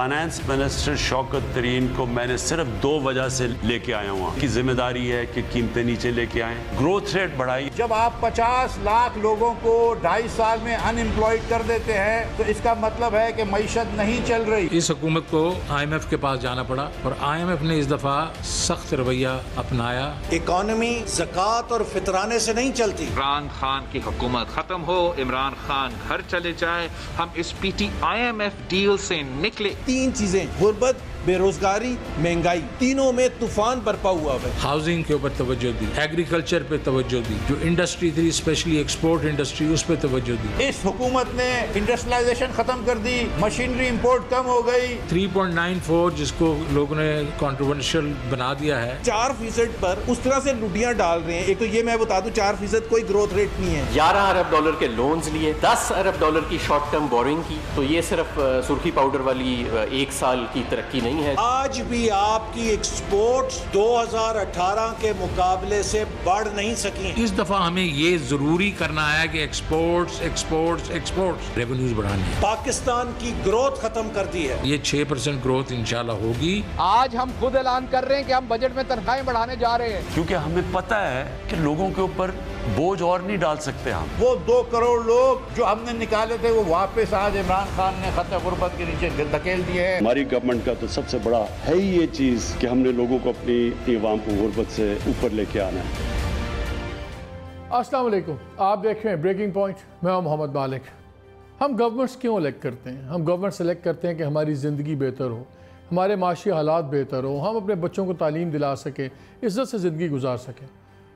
Finance minister Shaukat तरीन को मैंने सिर्फ 2 वजह से लेके आया हूँ कि जिम्मेदारी है कि कीमतें नीचे लेके आए, ग्रोथ रेट बढ़ाई। जब आप 50 लाख लोगों को 2.5 साल में अनएम्प्लॉयड कर देते हैं तो इसका मतलब है कि मईशत नहीं चल रही। इस हुकूमत को IMF के पास जाना पड़ा और IMF ने इस दफा सख्त रवैया अपनाया। इकॉनमी ज़कात और फितराने से नहीं चलती। इमरान खान की हुकूमत खत्म हो, इमरान खान घर चले जाए, हम इस IMF डील से निकले। 3 चीजें, गुर्बत, बेरोजगारी, महंगाई, तीनों में तूफान बरपा हुआ है। हाउसिंग के ऊपर तवज्जो दी, एग्रीकल्चर पे तवज्जो दी, जो इंडस्ट्री थी स्पेशली एक्सपोर्ट इंडस्ट्री उस पे तवज्जो दी। इस हुकूमत ने इंडस्ट्रियलाइजेशन खत्म कर दी, मशीनरी इंपोर्ट कम हो गई। 3.94 जिसको लोगों ने कंट्रोवर्शियल बना दिया है। 4% पर उस तरह से लुटियां डाल रहे हैं। एक तो ये मैं बता दूं 4% कोई ग्रोथ रेट नहीं है। 11 अरब डॉलर के लोन्स लिए, 10 अरब डॉलर की शॉर्ट टर्म बोरिंग की, तो ये सिर्फ सुर्खी पाउडर वाली 1 साल की तरक्की नहीं है। आज भी आपकी एक्सपोर्ट्स 2018 के मुकाबले से बढ़ नहीं सकी। इस दफा हमें ये जरूरी करना है कि एक्सपोर्ट्स रेवेन्यूज बढ़ानी है। पाकिस्तान की ग्रोथ खत्म कर दी है। ये 6% ग्रोथ इंशाल्लाह होगी। आज हम खुद ऐलान कर रहे हैं कि हम बजट में तनख्वाहें बढ़ाने जा रहे हैं, क्योंकि हमें पता है कि लोगों के ऊपर बोझ और नहीं डाल सकते हम। वो 2 करोड़ लोग जो हमने निकाले थे वो वापस आज इमरान खान ने खतरे गुर्बत के नीचे धकेल दिए हैं। हमारी गवर्नमेंट का तो सबसे बड़ा है ही ये चीज कि हमने लोगों को अपनी अवाम को गुर्बत से ऊपर लेके आना है। अस्सलाम वालेकुम, आप देख रहे हैं ब्रेकिंग पॉइंट। मैं हूं मोहम्मद मालिक। हम गवर्नमेंट्स क्यों इलेक्ट करते हैं? हम गवर्नमेंट सेलेक्ट करते हैं कि हमारी ज़िंदगी बेहतर हो, हमारे माशी हालात बेहतर हो, हम अपने बच्चों को तालीम दिला सकें, इज़्ज़त से ज़िंदगी गुजार सकें।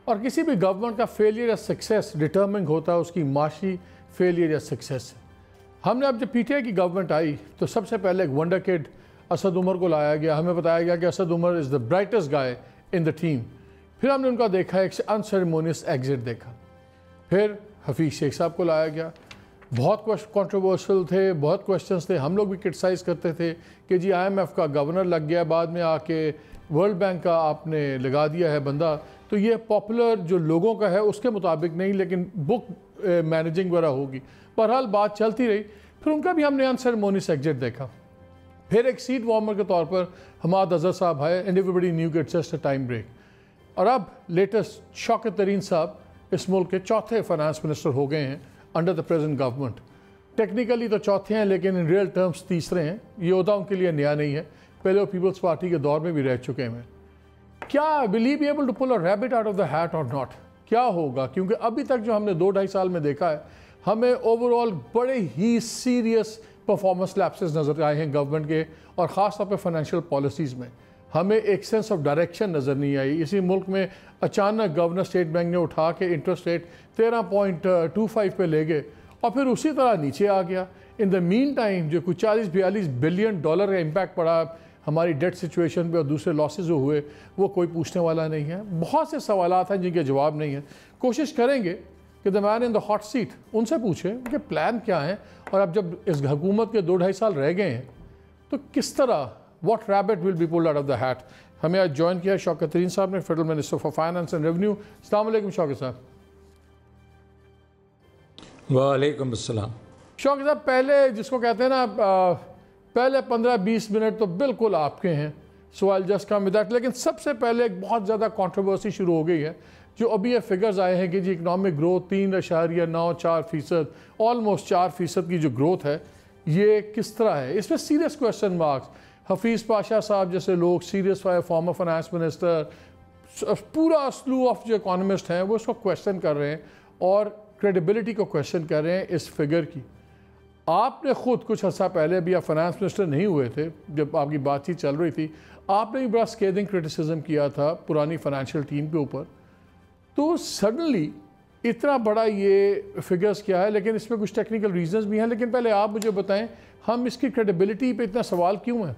और किसी भी गवर्नमेंट का फेलियर या सक्सेस डिटर्मिन होता है उसकी माशी फेलियर या सक्सेस से। हमने अब जब PTI की गवर्नमेंट आई तो सबसे पहले एक वंडर किड असद उमर को लाया गया। हमें बताया गया कि Asad Umar is the brightest guy in the team. फिर हमने उनका देखा, एक अनसेरेमोनियस एग्जिट देखा। फिर हफीज़ शेख साहब को लाया गया। बहुत कंट्रोवर्शियल थे, बहुत क्वेश्चंस थे। हम लोग भी क्रिटिसाइज़ करते थे कि जी IMF का गवर्नर लग गया, बाद में आके वर्ल्ड बैंक का आपने लगा दिया है बंदा, तो ये पॉपुलर जो लोगों का है उसके मुताबिक नहीं, लेकिन बुक मैनेजिंग वगैरह होगी। बहरहाल बात चलती रही। फिर उनका भी हमने अनसेरेमोनियस एग्जिट देखा। फिर एक सीट वार्मर के तौर पर हमाद अजहर साहब आए एंड एवरीबडी न्यू कि it's just a time break. और अब लेटेस्ट शौकत तरीन साहब इस मुल्क के चौथे फाइनेंस मिनिस्टर हो गए हैं under the present government. Technically तो चौथे हैं लेकिन इन रियल टर्म्स तीसरे हैं। ये ओहदा उनके लिए नया नहीं है, पहले वो पीपल्स पार्टी के दौर में भी रह चुके हैं। क्या will he be able to pull a rabbit out of the hat और नॉट? क्या होगा? क्योंकि अभी तक जो हमने 2-2.5 साल में देखा है, हमें ओवरऑल बड़े ही सीरियस परफॉर्मेंस लैप्सेस नज़र आए हैं गवर्नमेंट के, और ख़ास तौर पे फाइनेंशियल पॉलिसीज़ में हमें एक सेंस ऑफ डायरेक्शन नज़र नहीं आई। इसी मुल्क में अचानक गवर्नर स्टेट बैंक ने उठा के इंटरेस्ट रेट 13.25 पे ले गए और फिर उसी तरह नीचे आ गया। इन द मीन टाइम जो कुछ 40-42 बिलियन डॉलर का इम्पैक्ट पड़ा हमारी डेट सिचुएशन पे और दूसरे लॉसेज जो हुए, वो कोई पूछने वाला नहीं है। बहुत से सवालात हैं जिनके जवाब नहीं है। कोशिश करेंगे कि the man in the hot seat उनसे पूछें उनके प्लान क्या हैं, और अब जब इस हुकूमत के 2-2.5 साल रह गए हैं तो किस तरह what rabbit will be pulled out of the hat. हमें आज ज्वाइन किया शौकत तरीन साहब ने, federal minister for finance and revenue. अस्सलाम वालेकुम शौकत साहब। वालेकुम अस्सलाम। शौकत साहब, पहले जिसको कहते हैं ना पहले 15-20 मिनट तो बिल्कुल आपके हैं, सवाल जस्ट कम विद दैट। लेकिन सबसे पहले एक बहुत ज़्यादा कंट्रोवर्सी शुरू हो गई है। जो अभी ये फिगर्स आए हैं कि जी इकनॉमिक ग्रोथ 3.94%, ऑलमोस्ट 4% की जो ग्रोथ है, ये किस तरह है? इसमें serious question marks. Hafeez Pasha साहब जैसे लोग, सीरियस फॉर्मर फाइनेंस मिनिस्टर, पूरा स्लू ऑफ जो इकोनॉमिस्ट हैं वो इसको क्वेश्चन कर रहे हैं और क्रेडिबिलिटी को क्वेश्चन कर रहे हैं इस फिगर की। आपने ख़ुद कुछ अर्सा पहले भी, आप फाइनेंस मिनिस्टर नहीं हुए थे जब आपकी बातचीत चल रही थी, आपने भी बड़ा स्केदिंग क्रिटिसिज्म किया था पुरानी फाइनेंशियल टीम के ऊपर। तो सडनली इतना बड़ा ये फिगर्स क्या है? लेकिन इसमें कुछ टेक्निकल रीजंस भी हैं। लेकिन पहले आप मुझे बताएं, हम इसकी क्रेडिबिलिटी पे इतना सवाल क्यों है?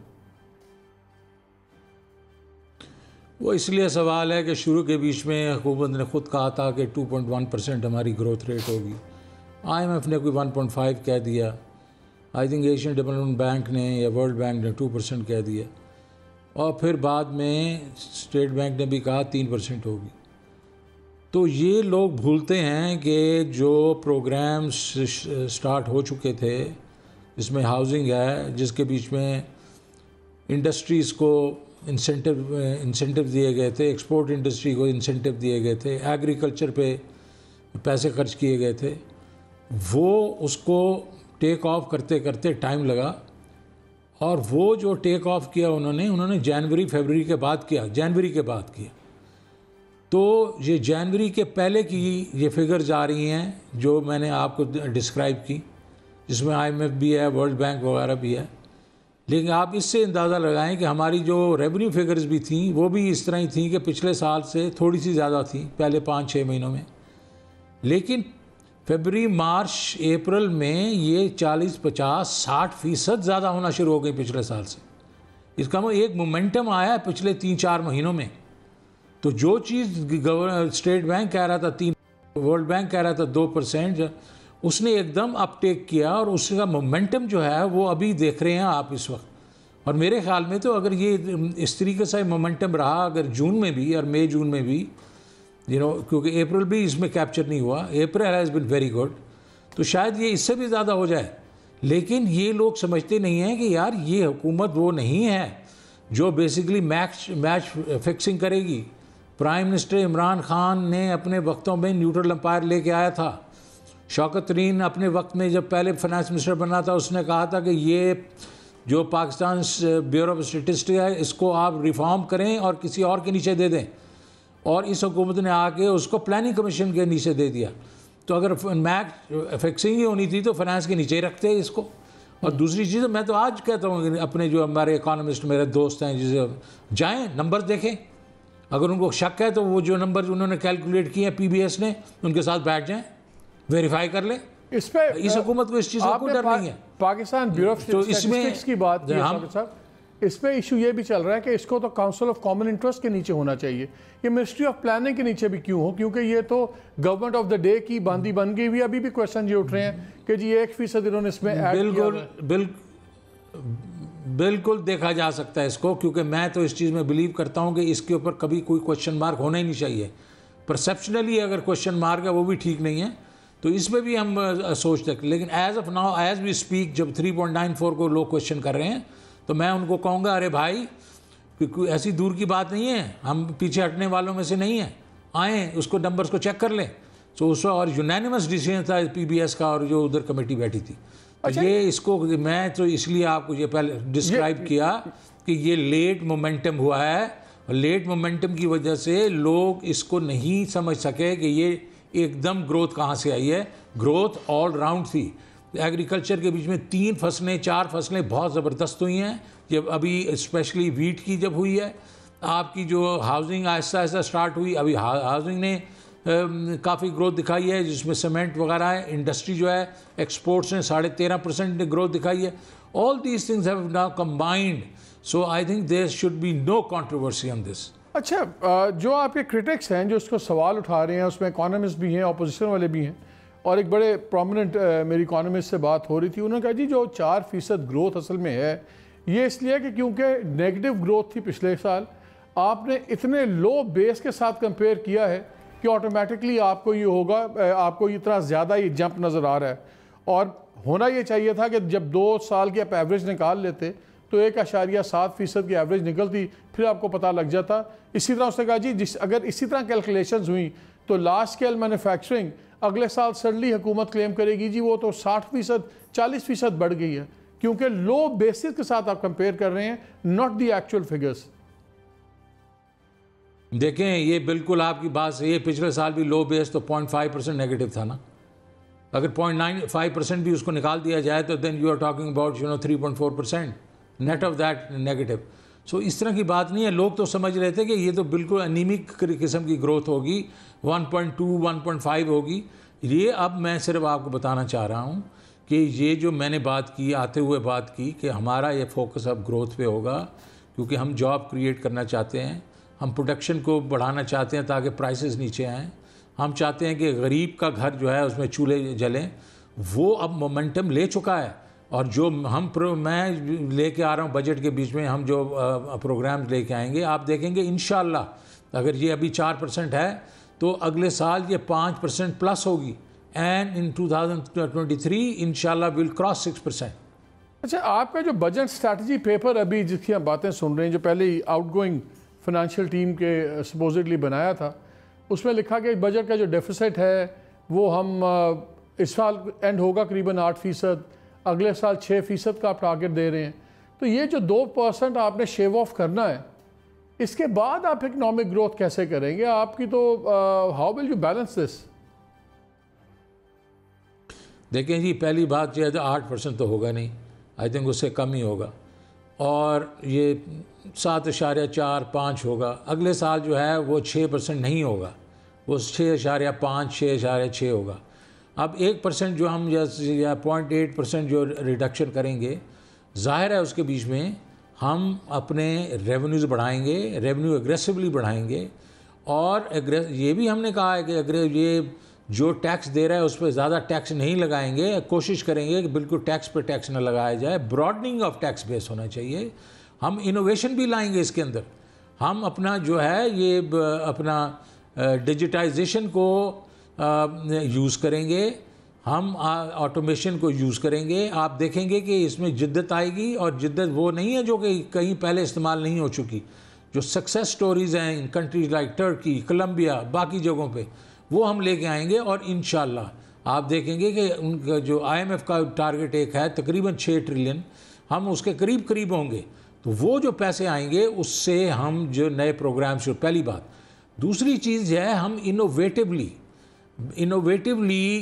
वो इसलिए सवाल है कि शुरू के बीच में हुकूमत ने खुद कहा था कि 2.1% हमारी ग्रोथ रेट होगी। IMF ने कोई 1.5 कह दिया। I think Asian development bank ने या वर्ल्ड बैंक ने 2% कह दिया, और फिर बाद में स्टेट बैंक ने भी कहा 3% होगी। तो ये लोग भूलते हैं कि जो प्रोग्राम्स स्टार्ट हो चुके थे, इसमें हाउसिंग है जिसके बीच में इंडस्ट्रीज़ को इंसेंटिव दिए गए थे, एक्सपोर्ट इंडस्ट्री को इंसेंटिव दिए गए थे, एग्रीकल्चर पे पैसे खर्च किए गए थे, वो उसको टेक ऑफ करते करते टाइम लगा। और वो जो टेक ऑफ किया उन्होंने जनवरी फरवरी के बाद किया। तो ये जनवरी के पहले की ये फिगर्स आ रही हैं जो मैंने आपको डिस्क्राइब की, जिसमें IMF भी है, वर्ल्ड बैंक वगैरह भी है। लेकिन आप इससे अंदाज़ा लगाएं कि हमारी जो रेवेन्यू फिगर्स भी थी वो भी इस तरह ही थी कि पिछले साल से थोड़ी सी ज़्यादा थी पहले 5-6 महीनों में, लेकिन फरवरी, मार्च, अप्रैल में ये 40-50-60% ज़्यादा होना शुरू हो गई पिछले साल से। इसका मतलब एक मोमेंटम आया है पिछले 3-4 महीनों में। तो जो चीज़ स्टेट बैंक कह रहा था 3, वर्ल्ड बैंक कह रहा था 2%, उसने एकदम अपटेक किया और उसका मोमेंटम जो है वो अभी देख रहे हैं आप इस वक्त। और मेरे ख्याल में तो अगर ये इस तरीके से मोमेंटम रहा अगर जून में भी और मई जून में भी, क्योंकि अप्रैल भी इसमें कैप्चर नहीं हुआ, अप्रैल हैज़ बिन वेरी गुड, तो शायद ये इससे भी ज़्यादा हो जाए। लेकिन ये लोग समझते नहीं हैं कि यार ये हुकूमत वो नहीं है जो बेसिकली मैच फिक्सिंग करेगी। प्राइम मिनिस्टर इमरान खान ने अपने वक्तों में न्यूट्रल अंपायर लेके आया था। शौकत तरीन अपने वक्त में जब पहले फाइनेंस मिनिस्टर बना था उसने कहा था कि ये जो पाकिस्तान ब्यूरो ऑफ स्टेटिस्टिक्स है इसको आप रिफॉर्म करें और किसी और के नीचे दे दें, और इस हुकूमत ने आके उसको प्लानिंग कमीशन के नीचे दे दिया। तो अगर मैच फिक्सिंग ही होनी थी तो फाइनेंस के नीचे ही रखते हैं इसको। और दूसरी चीज़ मैं तो आज कहता हूँ अपने जो हमारे इकोनॉमिस्ट मेरे दोस्त हैं जिसे जाएँ नंबर देखें, अगर उनको शक है तो वो जो नंबर उन्होंने कैलकुलेट किए हैं PBS ने उनके साथ बैठ जाएं, वेरीफाई कर लें। इस हुकूमत को इस चीज़ का कोई डर नहीं है। पाकिस्तान ब्यूरो ऑफ स्टैटिस्टिक्स की बात की, इसमें इशू ये भी चल रहा है कि इसको तो काउंसिल ऑफ कॉमन इंटरेस्ट के नीचे होना चाहिए, ये मिनिस्ट्री ऑफ प्लानिंग के नीचे भी क्यों हो? क्योंकि ये तो गवर्नमेंट ऑफ द डे की बांदी बन गई हुई। अभी भी क्वेश्चन ये उठ रहे हैं कि जी 1% इन्होंने इसमें बिल्कुल देखा जा सकता है इसको, क्योंकि मैं तो इस चीज़ में बिलीव करता हूँ कि इसके ऊपर कभी कोई क्वेश्चन मार्क होना ही नहीं चाहिए। परसेप्शनली अगर क्वेश्चन मार्क है वो भी ठीक नहीं है, तो इसमें भी हम सोचते हैं। लेकिन as of now as we speak जब 3.94 को लोग क्वेश्चन कर रहे हैं तो मैं उनको कहूँगा अरे भाई कोई ऐसी दूर की बात नहीं है, हम पीछे हटने वालों में से नहीं हैं, आएँ उसको नंबर्स को चेक कर लें। तो उस और यूनानिमस डिसीजन था PBS का और जो उधर कमेटी बैठी थी। अच्छा, ये इसको मैं तो इसलिए आपको ये पहले डिस्क्राइब किया कि ये लेट मोमेंटम हुआ है, और लेट मोमेंटम की वजह से लोग इसको नहीं समझ सके कि ये एकदम ग्रोथ कहाँ से आई है। ग्रोथ ऑल राउंड थी। एग्रीकल्चर के बीच में 3 फसलें 4 फसलें बहुत ज़बरदस्त हुई हैं। जब अभी स्पेशली वीट की जब हुई है, आपकी जो हाउसिंग आहिस्ता आहिस्ता स्टार्ट हुई, अभी हाउसिंग ने काफ़ी ग्रोथ दिखाई है, जिसमें सीमेंट वगैरह है। इंडस्ट्री जो है एक्सपोर्ट्स ने 13.5% ग्रोथ दिखाई है। All these things have now combined, so I think there should be no controversy on this. अच्छा, जो आपके क्रिटिक्स हैं जो इसको सवाल उठा रहे हैं, उसमें इकोनॉमिस्ट भी हैं, अपोजिशन वाले भी हैं, और एक बड़े प्रोमिनेंट मेरी इकोनॉमिस्ट से बात हो रही थी, उन्होंने कहा जी जो 4% ग्रोथ असल में है ये इसलिए कि क्योंकि नेगेटिव ग्रोथ थी पिछले साल, आपने इतने लो बेस के साथ कंपेयर किया है कि ऑटोमेटिकली आपको ये होगा, आपको इतना ज़्यादा ये जंप नज़र आ रहा है। और होना ये चाहिए था कि जब 2 साल की आप एवरेज निकाल लेते तो 1.7% की एवरेज निकलती, फिर आपको पता लग जाता। इसी तरह उसने कहा जी अगर इसी तरह कैलकुलेशंस हुई तो लार्ज स्केल मैन्युफैक्चरिंग अगले साल सडनली हुकूमत क्लेम करेगी जी वो तो 60% 40% बढ़ गई है, क्योंकि लो बेसिस के साथ आप कंपेयर कर रहे हैं, नॉट द एक्चुअल फिगर्स। देखें, ये बिल्कुल आपकी बात सही है। पिछले साल भी लो बेस तो 0.5% नेगेटिव था ना। अगर 0.95% भी उसको निकाल दिया जाए तो then you are talking about 3.4% net of that negative. So इस तरह की बात नहीं है। लोग तो समझ रहे थे कि ये तो बिल्कुल एनीमिक किस्म की ग्रोथ होगी, 1.2 1.5 होगी। ये अब मैं सिर्फ आपको बताना चाह रहा हूँ कि ये जो मैंने बात की, आते हुए बात की कि हमारा ये फोकस अब ग्रोथ पे होगा, क्योंकि हम जॉब क्रिएट करना चाहते हैं, हम प्रोडक्शन को बढ़ाना चाहते हैं ताकि प्राइसेस नीचे आएँ। हम चाहते हैं कि गरीब का घर जो है उसमें चूल्हे जलें। वो अब मोमेंटम ले चुका है। और जो मैं लेके आ रहा हूँ बजट के बीच में, हम जो प्रोग्राम्स लेके आएंगे, आप देखेंगे इंशाल्लाह अगर ये अभी 4% है तो अगले साल ये 5% प्लस होगी, एंड इन 2023 इंशाल्लाह विल क्रॉस 6%। अच्छा, आपका जो बजट स्ट्रैटेजी पेपर अभी जिसकी हम बातें सुन रहे हैं, जो पहले आउटगोइंग फाइनेंशियल टीम के सपोजिटली बनाया था, उसमें लिखा कि बजट का जो डेफिसिट है वो हम इस साल एंड होगा करीबन 8%, अगले साल 6% का आप टारगेट दे रहे हैं। तो ये जो 2% आपने शेव ऑफ करना है, इसके बाद आप इकनॉमिक ग्रोथ कैसे करेंगे आपकी? तो how will you balance this? देखें जी, पहली बात यह है 8% तो होगा नहीं, आई थिंक उससे कम ही होगा, और ये 7.4-5 होगा। अगले साल जो है वो 6% नहीं होगा, वो 6.5 6.6 होगा। अब 1% जो हम या 0.8% जो रिडक्शन करेंगे, जाहिर है उसके बीच में हम अपने रेवेन्यूज़ बढ़ाएंगे, रेवेन्यू एग्रेसिवली बढ़ाएंगे, और ये भी हमने कहा है कि ये जो टैक्स दे रहा है उस पर ज़्यादा टैक्स नहीं लगाएंगे, कोशिश करेंगे कि बिल्कुल टैक्स पे टैक्स ना लगाया जाए, ब्रॉडनिंग ऑफ टैक्स बेस होना चाहिए। हम इनोवेशन भी लाएंगे इसके अंदर, हम अपना जो है ये अपना डिजिटाइजेशन को यूज़ करेंगे, हम ऑटोमेशन को यूज़ करेंगे। आप देखेंगे कि इसमें जिद्दत आएगी, और जिद्दत वो नहीं है जो कि कहीं पहले इस्तेमाल नहीं हो चुकी। जो सक्सेस स्टोरीज़ हैं इन कंट्रीज़ लाइक टर्की, कोलंबिया, बाकी जगहों पे, वो हम लेके आएंगे, और इंशाल्लाह आप देखेंगे कि उनका जो IMF का टारगेट एक है तकरीबन 6 ट्रिलियन, हम उसके करीब करीब होंगे। तो वो जो पैसे आएंगे उससे हम जो नए प्रोग्राम शुरू, पहली बात। दूसरी चीज़ है हम इनोवेटिवली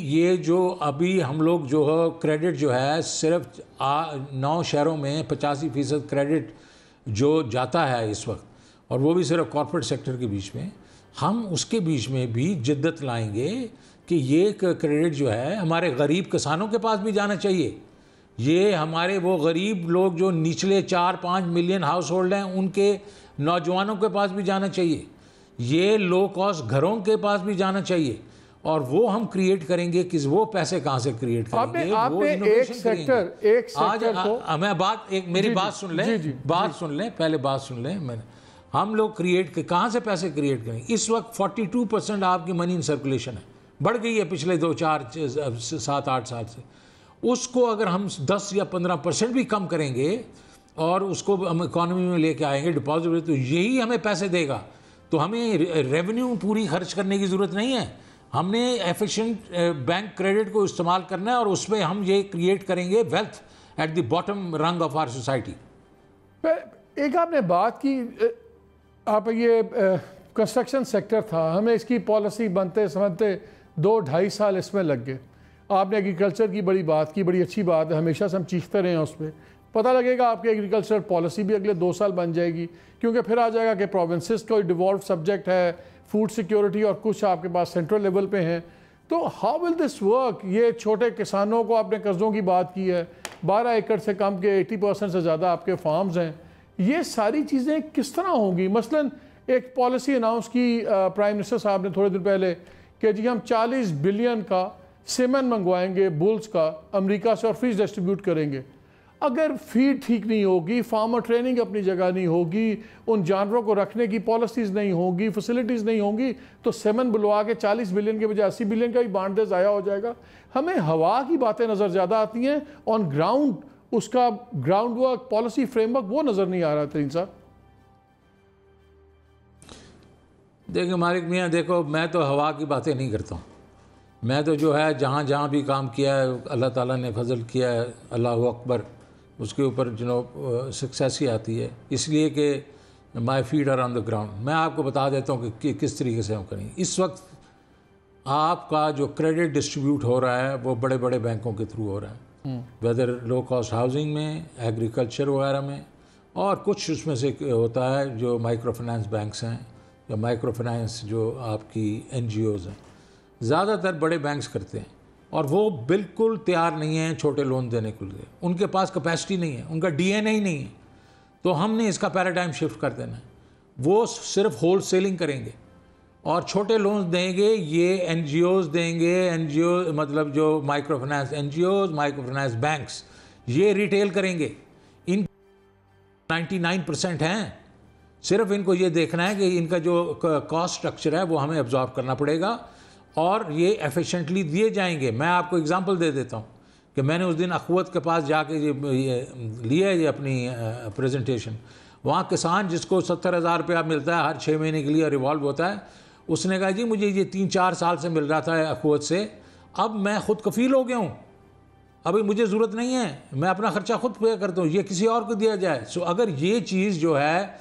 ये जो अभी हम लोग जो है क्रेडिट जो है सिर्फ 9 शहरों में 85% क्रेडिट जो जाता है इस वक्त, और वो भी सिर्फ कॉर्पोरेट सेक्टर के बीच में, हम उसके बीच में भी जिद्दत लाएंगे कि ये क्रेडिट जो है हमारे गरीब किसानों के पास भी जाना चाहिए। ये हमारे वो गरीब लोग जो निचले 4-5 मिलियन हाउस होल्ड हैं उनके नौजवानों के पास भी जाना चाहिए। ये लो कॉस्ट घरों के पास भी जाना चाहिए, और वो हम क्रिएट करेंगे कि वो पैसे कहाँ से क्रिएट करेंगे। आपने एक सेक्टर को मैं बात एक मेरी बात सुन लें, बात सुन लें, पहले बात सुन लें। मैंने हम लोग क्रिएट कहाँ से पैसे क्रिएट करेंगे? इस वक्त 42% आपकी मनी इन सर्कुलेशन है, बढ़ गई है पिछले 2-4-7-8 साल से। उसको अगर हम 10 या 15% भी कम करेंगे और उसको हम इकॉनमी में लेके आएंगे डिपॉजिट, तो यही हमें पैसे देगा। तो हमें रेवेन्यू पूरी खर्च करने की ज़रूरत नहीं है, हमने एफिशिएंट बैंक क्रेडिट को इस्तेमाल करना है, और उसमें हम ये क्रिएट करेंगे वेल्थ एट द बॉटम रंग ऑफ आवर सोसाइटी। एक आपने बात की, आप ये कंस्ट्रक्शन सेक्टर था, हमें इसकी पॉलिसी बनते समझते 2-2.5 साल इसमें लग गए। आपने एग्रीकल्चर की बड़ी बात की, बड़ी अच्छी बात है, हमेशा से हम चीखते रहे हैं उस पर। पता लगेगा आपकी एग्रीकल्चर पॉलिसी भी अगले 2 साल बन जाएगी, क्योंकि फिर आ जाएगा कि प्रोविंसेस का डिवॉल्व सब्जेक्ट है, फूड सिक्योरिटी और कुछ आपके पास सेंट्रल लेवल पे हैं। तो हाउ विल दिस वर्क? ये छोटे किसानों को आपने कर्ज़ों की बात की है, 12 एकड़ से कम के 80% से ज़्यादा आपके फार्म्स हैं। ये सारी चीज़ें किस तरह होंगी? मसलन एक पॉलिसी अनाउंस की प्राइम मिनिस्टर साहब ने थोड़े दिन पहले कि जी हम 40 बिलियन का सीमेंट मंगवाएंगे बुल्स का अमेरिका से और फ्री डिस्ट्रीब्यूट करेंगे। अगर फीड ठीक नहीं होगी, फार्मर ट्रेनिंग अपनी जगह नहीं होगी, उन जानवरों को रखने की पॉलिसीज़ नहीं होगी, फैसिलिटीज़ नहीं होंगी, तो सेमन बुलवा के 40 बिलियन के बजाय 80 बिलियन का ही बांट दे, ज़ाया हो जाएगा। हमें हवा की बातें नज़र ज़्यादा आती हैं, ऑन ग्राउंड उसका ग्राउंड वर्क, पॉलिसी फ्रेमवर्क वो नज़र नहीं आ रहा। तरीन साहब देखिए मालिक मियाँ, देखो मैं तो हवा की बातें नहीं करता हूँ। मैं तो जो है जहाँ जहाँ भी काम किया है अल्लाह ताला ने फजल किया है, अल्लाह अकबर, उसके ऊपर जो सक्सेस ही आती है, इसलिए कि my feet are on the ground. मैं आपको बता देता हूँ कि किस तरीके से हम करेंगे। इस वक्त आपका जो क्रेडिट डिस्ट्रीब्यूट हो रहा है वो बड़े बड़े बैंकों के थ्रू हो रहा है, वेदर लो कॉस्ट हाउसिंग में, एग्रीकल्चर वगैरह में, और कुछ उसमें से होता है जो माइक्रो फाइनेंस बैंक्स हैं या माइक्रो फाइनेंस जो आपकी NGOs हैं, ज़्यादातर बड़े बैंक्स करते हैं, और वो बिल्कुल तैयार नहीं हैं छोटे लोन देने के लिए। उनके पास कैपेसिटी नहीं है, उनका DNA ही नहीं है। तो हमने इसका पैराडाइम शिफ्ट कर देना है। वो सिर्फ होल सेलिंग करेंगे और छोटे लोन देंगे, ये NGOs देंगे। NGO मतलब जो micro finance NGOs, micro finance banks, ये रिटेल करेंगे। इन 99% हैं, सिर्फ इनको ये देखना है कि इनका जो कॉस्ट स्ट्रक्चर है वो हमें एब्जॉर्ब करना पड़ेगा, और ये एफिशिएंटली दिए जाएंगे। मैं आपको एग्जांपल दे देता हूँ कि मैंने उस दिन अखवत के पास जाके लिया है ये अपनी प्रेजेंटेशन। वहाँ किसान जिसको 70,000 रुपया मिलता है हर 6 महीने के लिए रिवॉल्व होता है, उसने कहा जी मुझे ये 3-4 साल से मिल रहा था अखवत से, अब मैं खुद कफ़ील हो गया हूँ, अभी मुझे ज़रूरत नहीं है, मैं अपना ख़र्चा खुद पे करता हूँ, ये किसी और को दिया जाए। सो अगर ये चीज़ जो है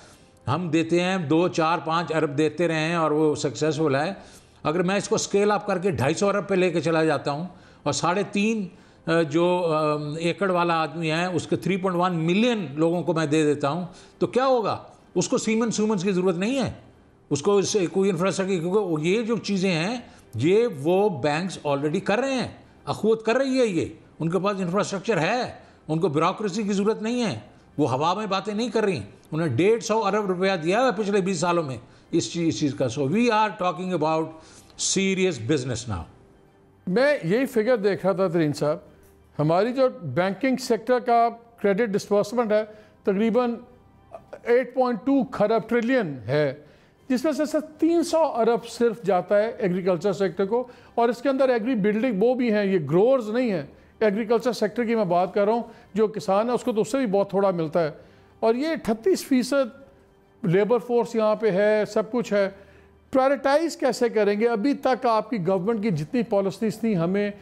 हम देते हैं 2, 4, 5 अरब देते रहे हैं और वो सक्सेसफुल है, अगर मैं इसको स्केल अप करके 250 अरब पे लेके चला जाता हूँ और 3.5 जो एकड़ वाला आदमी है उसके 3.1 मिलियन लोगों को मैं दे देता हूँ, तो क्या होगा? उसको सीमेंस की ज़रूरत नहीं है, उसको इससे कोई इंफ्रास्ट्रक्चर, क्योंकि ये जो चीज़ें हैं ये वो बैंक्स ऑलरेडी कर रहे हैं, अखवत कर रही है, ये उनके पास इंफ्रास्ट्रक्चर है, उनको ब्यूरोक्रेसी की ज़रूरत नहीं है, वो हवा में बातें नहीं कर रही। उन्हें 150 अरब रुपया दिया है पिछले 20 सालों में इस चीज़ का। So we are talking about serious business now. मैं यही फिगर देख रहा था तरीन साहब, हमारी जो बैंकिंग सेक्टर का क्रेडिट डिस्बर्समेंट है तकरीबन 8.2 खरब ट्रिलियन है, जिसमें से सर 300 अरब सिर्फ जाता है एग्रीकल्चर सेक्टर को, और इसके अंदर एग्री बिल्डिंग वो भी हैं, ये ग्रोअर्स नहीं है, एग्रीकल्चर सेक्टर की मैं बात कर रहा हूँ, जो किसान है उसको तो उससे भी बहुत थोड़ा मिलता है। और ये 38% लेबर फोर्स यहाँ पे है, सब कुछ है, प्रायोरिटाइज कैसे करेंगे? अभी तक आपकी गवर्नमेंट की जितनी पॉलिसीज थी हमें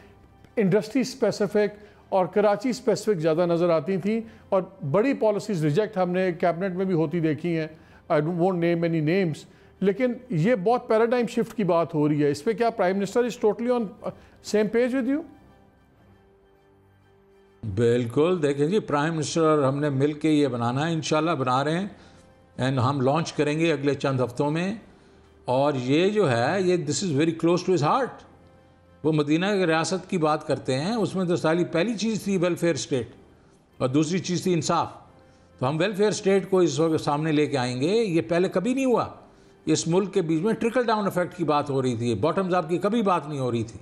इंडस्ट्री स्पेसिफिक और कराची स्पेसिफिक ज़्यादा नज़र आती थी, और बड़ी पॉलिसीज़ रिजेक्ट हमने कैबिनेट में भी होती देखी हैं, I won't name any names, लेकिन ये बहुत पैराडाइम शिफ्ट की बात हो रही है। इस पर क्या prime minister is totally on same page with you? बिल्कुल, देखें जी, प्राइम मिनिस्टर और हमने मिल के ये बनाना है, इंशाल्लाह बना रहे हैं, एंड हम लॉन्च करेंगे अगले चंद हफ्तों में। और ये जो है ये this is very close to his heart. वो मदीना की रियासत की बात करते हैं, उसमें तो पहली चीज़ थी वेलफेयर स्टेट और दूसरी चीज़ थी इंसाफ। तो हम वेलफेयर स्टेट को इस वक्त सामने लेके आएंगे, ये पहले कभी नहीं हुआ। इस मुल्क के बीच में ट्रिकल डाउन इफेक्ट की बात हो रही थी, बॉटम्स अप की कभी बात नहीं हो रही थी।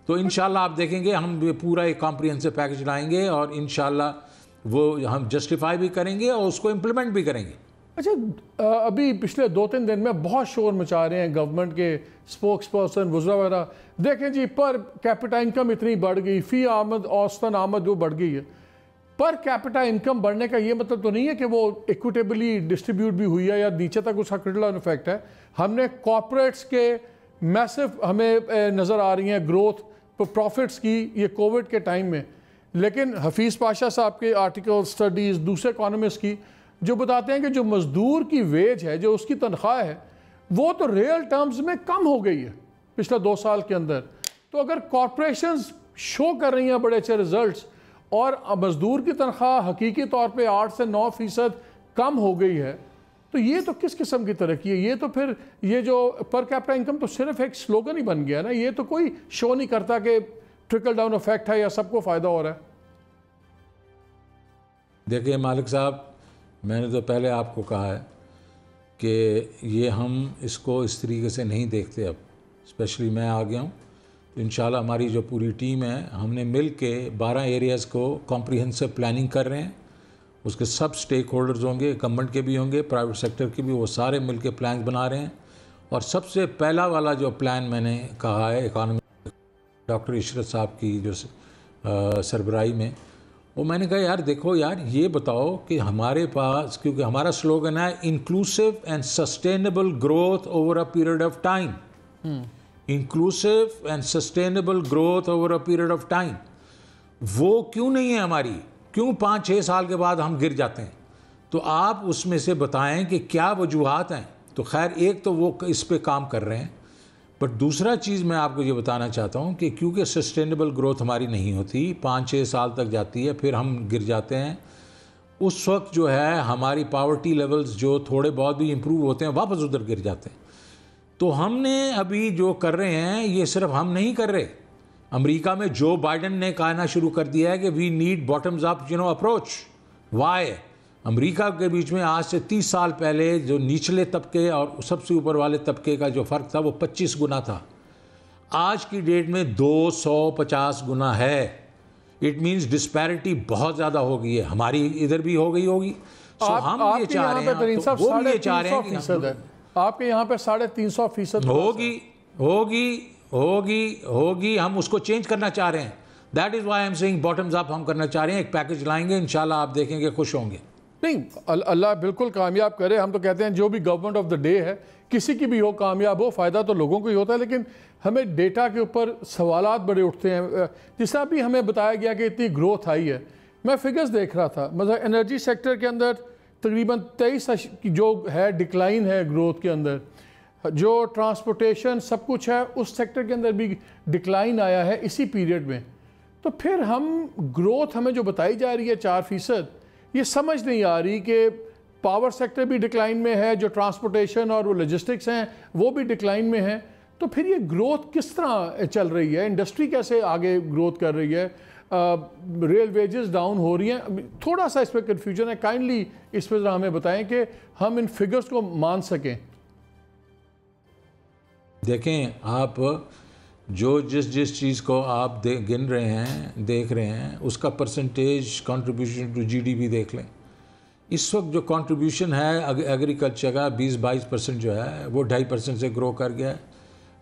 तो इंशाल्लाह आप देखेंगे हम पूरा एक कॉम्प्रिहेंसिव पैकेज लाएंगे और इंशाल्लाह वो हम जस्टिफाई भी करेंगे और उसको इम्प्लीमेंट भी करेंगे। अच्छा, अभी पिछले 2-3 दिन में बहुत शोर मचा रहे हैं गवर्नमेंट के स्पोक्स पर्सन वज़रा वगैरह, देखें जी पर कैपिटा इनकम इतनी बढ़ गई, फ़ी आमद औसतन आमद वो बढ़ गई है। पर कैपिटा इनकम बढ़ने का ये मतलब तो नहीं है कि वो इक्विटेबली डिस्ट्रीब्यूट भी हुई है या नीचे तक उसका क्रिटिकल इफेक्ट है। हमने कॉर्पोरेट्स के मैसिव हमें नज़र आ रही हैं ग्रोथ प्रॉफिट्स की ये कोविड के टाइम में, लेकिन हफीज़ पाशा साहब के आर्टिकल स्टडीज़ दूसरे इकोनॉमिस्ट की जो बताते हैं कि जो मज़दूर की वेज है, जो उसकी तनख्वाह है, वो तो रियल टर्म्स में कम हो गई है पिछले 2 साल के अंदर। तो अगर कॉरपोरेशंस शो कर रही हैं बड़े अच्छे रिजल्ट्स और मज़दूर की तनख्वाह हकीकी तौर पे 8 से 9% कम हो गई है, तो ये तो किस किस्म की तरक्की है? ये तो फिर ये जो पर कैपिटा इनकम तो सिर्फ एक स्लोगन ही बन गया ना, ये तो कोई शो नहीं करता कि ट्रिकल डाउन इफेक्ट है या सबको फ़ायदा हो रहा है। देखिए मालिक साहब, मैंने तो पहले आपको कहा है कि ये हम इसको इस तरीके से नहीं देखते। अब स्पेशली मैं आ गया हूँ, तो इंशाल्लाह हमारी जो पूरी टीम है, हमने मिल के 12 एरियाज़ को कॉम्प्रिहेंसिव प्लानिंग कर रहे हैं। उसके सब स्टेक होल्डर्स होंगे, गवर्नमेंट के भी होंगे, प्राइवेट सेक्टर के भी, वो सारे मिल के प्लान बना रहे हैं। और सबसे पहला वाला जो प्लान मैंने कहा है इकानमी डॉक्टर इशरत साहब की जो सरबराही में, वो मैंने कहा यार देखो यार, ये बताओ कि हमारे पास, क्योंकि हमारा स्लोगन है inclusive and sustainable growth over a period of time, inclusive and sustainable growth over a period of time, वो क्यों नहीं है हमारी? क्यों 5-6 साल के बाद हम गिर जाते हैं? तो आप उसमें से बताएं कि क्या वजूहात हैं। तो खैर एक तो वो इस पे काम कर रहे हैं, बट दूसरा चीज़ मैं आपको ये बताना चाहता हूँ कि क्योंकि सस्टेनेबल ग्रोथ हमारी नहीं होती, 5-6 साल तक जाती है, फिर हम गिर जाते हैं। उस वक्त जो है हमारी पावर्टी लेवल्स जो थोड़े बहुत भी इम्प्रूव होते हैं, वापस उधर गिर जाते हैं। तो हमने अभी जो कर रहे हैं, ये सिर्फ हम नहीं कर रहे। अमेरिका में जो बाइडन ने कहना शुरू कर दिया है कि we need bottoms up approach. Why? America के बीच में आज से 30 साल पहले जो निचले तबके और सबसे ऊपर वाले तबके का जो फ़र्क था वो 25 गुना था, आज की डेट में 250 गुना है। इट मीन्स डिस्पैरिटी बहुत ज़्यादा हो गई है, हमारी इधर भी हो गई होगी। सो हम ये चाह रहे हैं, तो वो ये चाह रहे हैं कि आपके यहाँ पे 350% होगी, हम उसको चेंज करना चाह रहे हैं। That is why I am saying bottoms up हम करना चाह रहे हैं, एक पैकेज लाएंगे, इंशाल्लाह आप देखेंगे खुश होंगे। नहीं, अल्लाह बिल्कुल कामयाब करे। हम तो कहते हैं जो भी गवर्नमेंट ऑफ द डे है, किसी की भी हो, कामयाब हो, फ़ायदा तो लोगों को ही होता है, लेकिन हमें डेटा के ऊपर सवालात बड़े उठते हैं। जिस तरह भी हमें बताया गया कि इतनी ग्रोथ आई है, मैं फिगर्स देख रहा था, मतलब एनर्जी सेक्टर के अंदर तकरीबन 23 जो है डिक्लाइन है ग्रोथ के अंदर, जो ट्रांसपोर्टेशन सब कुछ है उस सेक्टर के अंदर भी डिक्लाइन आया है इसी पीरियड में। तो फिर हम ग्रोथ हमें जो बताई जा रही है 4%, ये समझ नहीं आ रही कि पावर सेक्टर भी डिक्लाइन में है, जो ट्रांसपोर्टेशन और वो लॉजिस्टिक्स हैं वो भी डिक्लाइन में है। तो फिर ये ग्रोथ किस तरह चल रही है, इंडस्ट्री कैसे आगे ग्रोथ कर रही है, रियल वेजेस डाउन हो रही हैं? थोड़ा सा इस पर कन्फ्यूजन है, काइंडली इस पर ज़रा हमें बताएं कि हम इन फिगर्स को मान सकें। देखें, आप जो जिस चीज़ को आप गिन रहे हैं, देख रहे हैं, उसका परसेंटेज कंट्रीब्यूशन टू जीडीपी देख लें। इस वक्त जो कंट्रीब्यूशन है एग्रीकल्चर का 20-22% जो है वो 2.5% से ग्रो कर गया है।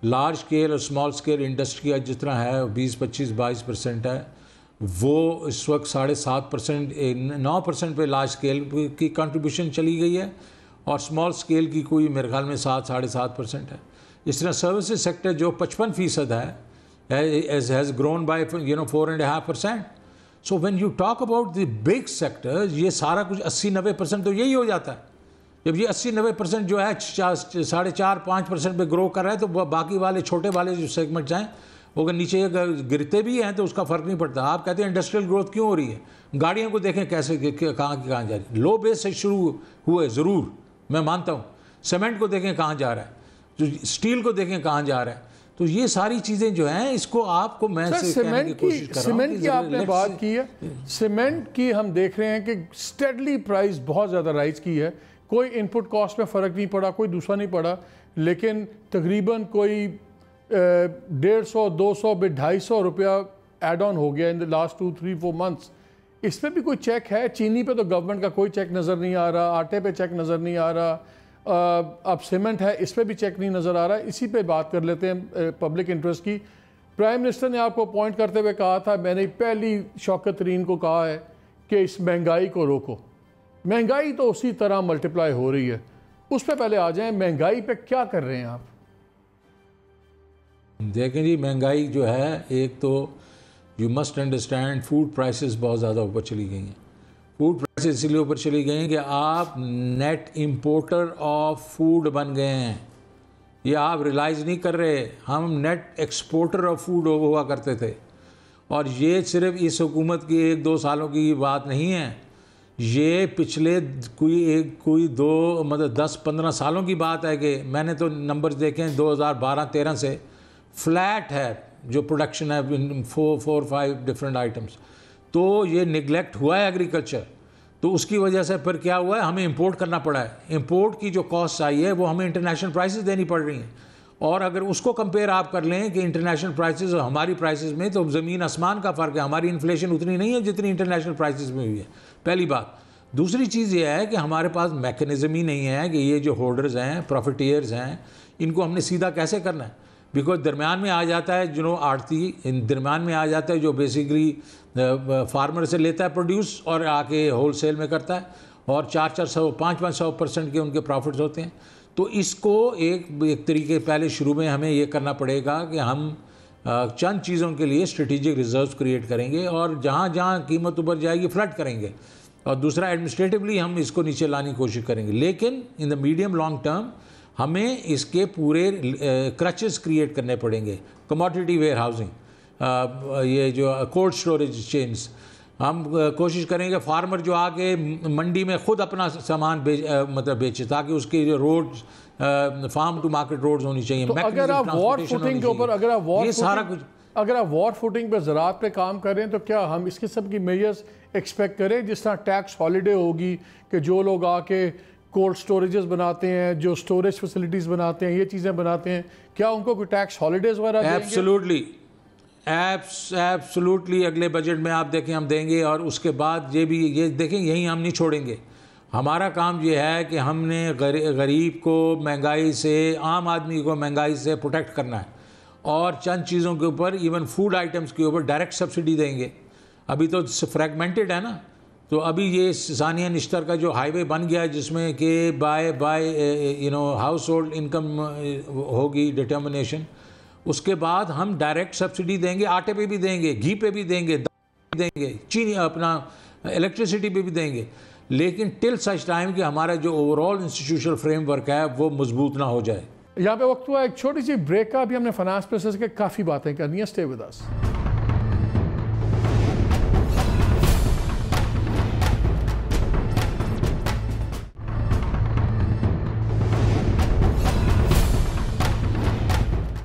लार्ज स्केल और स्मॉल स्केल इंडस्ट्री का जिस तरह है 20-25-22% है, वो इस वक्त 7.5% 9% पे लार्ज स्केल की कंट्रीब्यूशन चली गई है और स्मॉल स्केल की कोई मेरे ख्याल में 7-7.5% है। इस तरह सर्विसेज सेक्टर जो 55% है has grown by 4.5%। So when you talk about the big sector, ये सारा कुछ 80-90% तो यही हो जाता है। जब ये 80-90% जो है 4.5-5% पे ग्रो कर रहा है, तो बाकी वाले छोटे वाले जो सेगमेंट्स हैं वो अगर नीचे गिरते भी हैं तो उसका फ़र्क नहीं पड़ता। आप कहते हैं इंडस्ट्रियल ग्रोथ क्यों हो रही है? गाड़ियों को देखें कैसे कहाँ जा रही है, लो बेस से शुरू हुए ज़रूर, मैं मानता हूँ। सीमेंट को देखें कहाँ जा रहा है, जो स्टील को देखें कहाँ जा रहा है। तो ये सारी चीज़ें जो हैं, इसको आपको मैं सीमेंट की आपने बात की है, सीमेंट की हम देख रहे हैं कि स्टेडली प्राइस बहुत ज़्यादा राइज की है, कोई इनपुट कॉस्ट में फ़र्क नहीं पड़ा, कोई दूसरा नहीं पड़ा, लेकिन तकरीबन कोई 150-200 पे 250 रुपया एड ऑन हो गया इन द लास्ट 2-3-4 मंथ्स। इस पर भी कोई चेक है? चीनी पे तो गवर्नमेंट का कोई चेक नज़र नहीं आ रहा, आटे पे चेक नज़र नहीं आ रहा, अब सीमेंट है इस पर भी चेक नहीं नज़र आ रहा। इसी पे बात कर लेते हैं पब्लिक इंटरेस्ट की। प्राइम मिनिस्टर ने आपको अपॉइंट करते हुए कहा था, मैंने पहली शौकत तरीन को कहा है कि इस महंगाई को रोको। महंगाई तो उसी तरह मल्टीप्लाई हो रही है, उस पर पहले आ जाएं, महंगाई पे क्या कर रहे हैं आप? देखें जी, महंगाई जो है, एक तो you must understand food prices बहुत ज़्यादा ऊपर चली गई हैं। फूड प्राइसेस इसलिए ऊपर चली गई हैं कि आप नेट इंपोर्टर ऑफ फूड बन गए हैं। ये आप रियलाइज़ नहीं कर रहे, हम नेट एक्सपोर्टर ऑफ फूड हुआ करते थे। और ये सिर्फ इस हुकूमत की 1-2 सालों की बात नहीं है, ये पिछले कोई 10-15 सालों की बात है कि मैंने तो नंबर्स देखे हैं 2012-13 से फ्लैट है जो प्रोडक्शन है इन 4-5 डिफरेंट आइटम्स। तो ये निगलेक्ट हुआ है एग्रीकल्चर, तो उसकी वजह से फिर क्या हुआ है, हमें इंपोर्ट करना पड़ा है। इंपोर्ट की जो कॉस्ट आई है वो हमें इंटरनेशनल प्राइसेस देनी पड़ रही हैं। और अगर उसको कंपेयर आप कर लें कि इंटरनेशनल प्राइसेस और हमारी प्राइसेस में, तो ज़मीन आसमान का फ़र्क है। हमारी इन्फ्लेशन उतनी नहीं है जितनी इंटरनेशनल प्राइसेस में हुई है, पहली बात। दूसरी चीज़ ये है कि हमारे पास मैकेनिज़्म ही नहीं है कि ये जो होल्डर्स हैं, प्रॉफिटियर्स हैं, इनको हमने सीधा कैसे करना है। बिकॉज दरमियान में आ जाता है जो आड़ती, दरमियान में आ जाता है जो बेसिकली फार्मर से लेता है प्रोड्यूस और आके होलसेल में करता है, और 400, 500% के उनके प्रॉफिट्स होते हैं। तो इसको एक तरीके पहले शुरू में हमें ये करना पड़ेगा कि हम चंद चीज़ों के लिए स्ट्रेटेजिक रिजर्व्स क्रिएट करेंगे और जहाँ जहाँ कीमत ऊपर जाएगी फ्लड करेंगे, और दूसरा एडमिनिस्ट्रेटिवली हम इसको नीचे लाने की कोशिश करेंगे। लेकिन in the medium long term हमें इसके पूरे क्रचेस क्रिएट करने पड़ेंगे। कमोडिटी वेयर हाउसिंग, ये जो कोल्ड स्टोरेज चेन्स, हम कोशिश करेंगे फार्मर जो आके मंडी में ख़ुद अपना सामान बेचे, ताकि उसके जो roads, farm to market roads होनी चाहिए। तो अगर आप वॉर फुटिंग के ऊपर, अगर आप वॉर फुटिंग पे ज़राअत पे काम करें, तो क्या हम इस किस्म की मेजर्स एक्सपेक्ट करें, जिस तरह टैक्स हॉलीडे होगी कि जो लोग आके कोल्ड स्टोरेजेस बनाते हैं, जो स्टोरेज फैसिलिटीज़ बनाते हैं, ये चीज़ें बनाते हैं, क्या उनको कोई टैक्स हॉलीडेज़ वगैरह देंगे? एब्सोल्युटली अगले बजट में आप देखें हम देंगे। और उसके बाद ये देखें, यहीं हम नहीं छोड़ेंगे। हमारा काम ये है कि हमने गरीब को महंगाई से, आम आदमी को महंगाई से प्रोटेक्ट करना है, और चंद चीज़ों के ऊपर, इवन फूड आइटम्स के ऊपर डायरेक्ट सब्सिडी देंगे। अभी तो फ्रैगमेंटेड है ना, तो अभी ये सानिया निश्तर का जो हाईवे बन गया है जिसमें कि बाय हाउस होल्ड इनकम होगी डिटर्मिनेशन, उसके बाद हम डायरेक्ट सब्सिडी देंगे, आटे पे भी देंगे, घी पे भी देंगे, देंगे, चीनी अपना इलेक्ट्रिसिटी पे भी देंगे, लेकिन टिल सच टाइम कि हमारा जो ओवरऑल इंस्टीट्यूशनल फ्रेमवर्क है वो मजबूत ना हो जाए। यहाँ पे वक्त हुआ एक छोटी सी ब्रेक का। अभी हमने फाइनेंस प्रोसेस के काफ़ी बातें करनी है। Stay with us.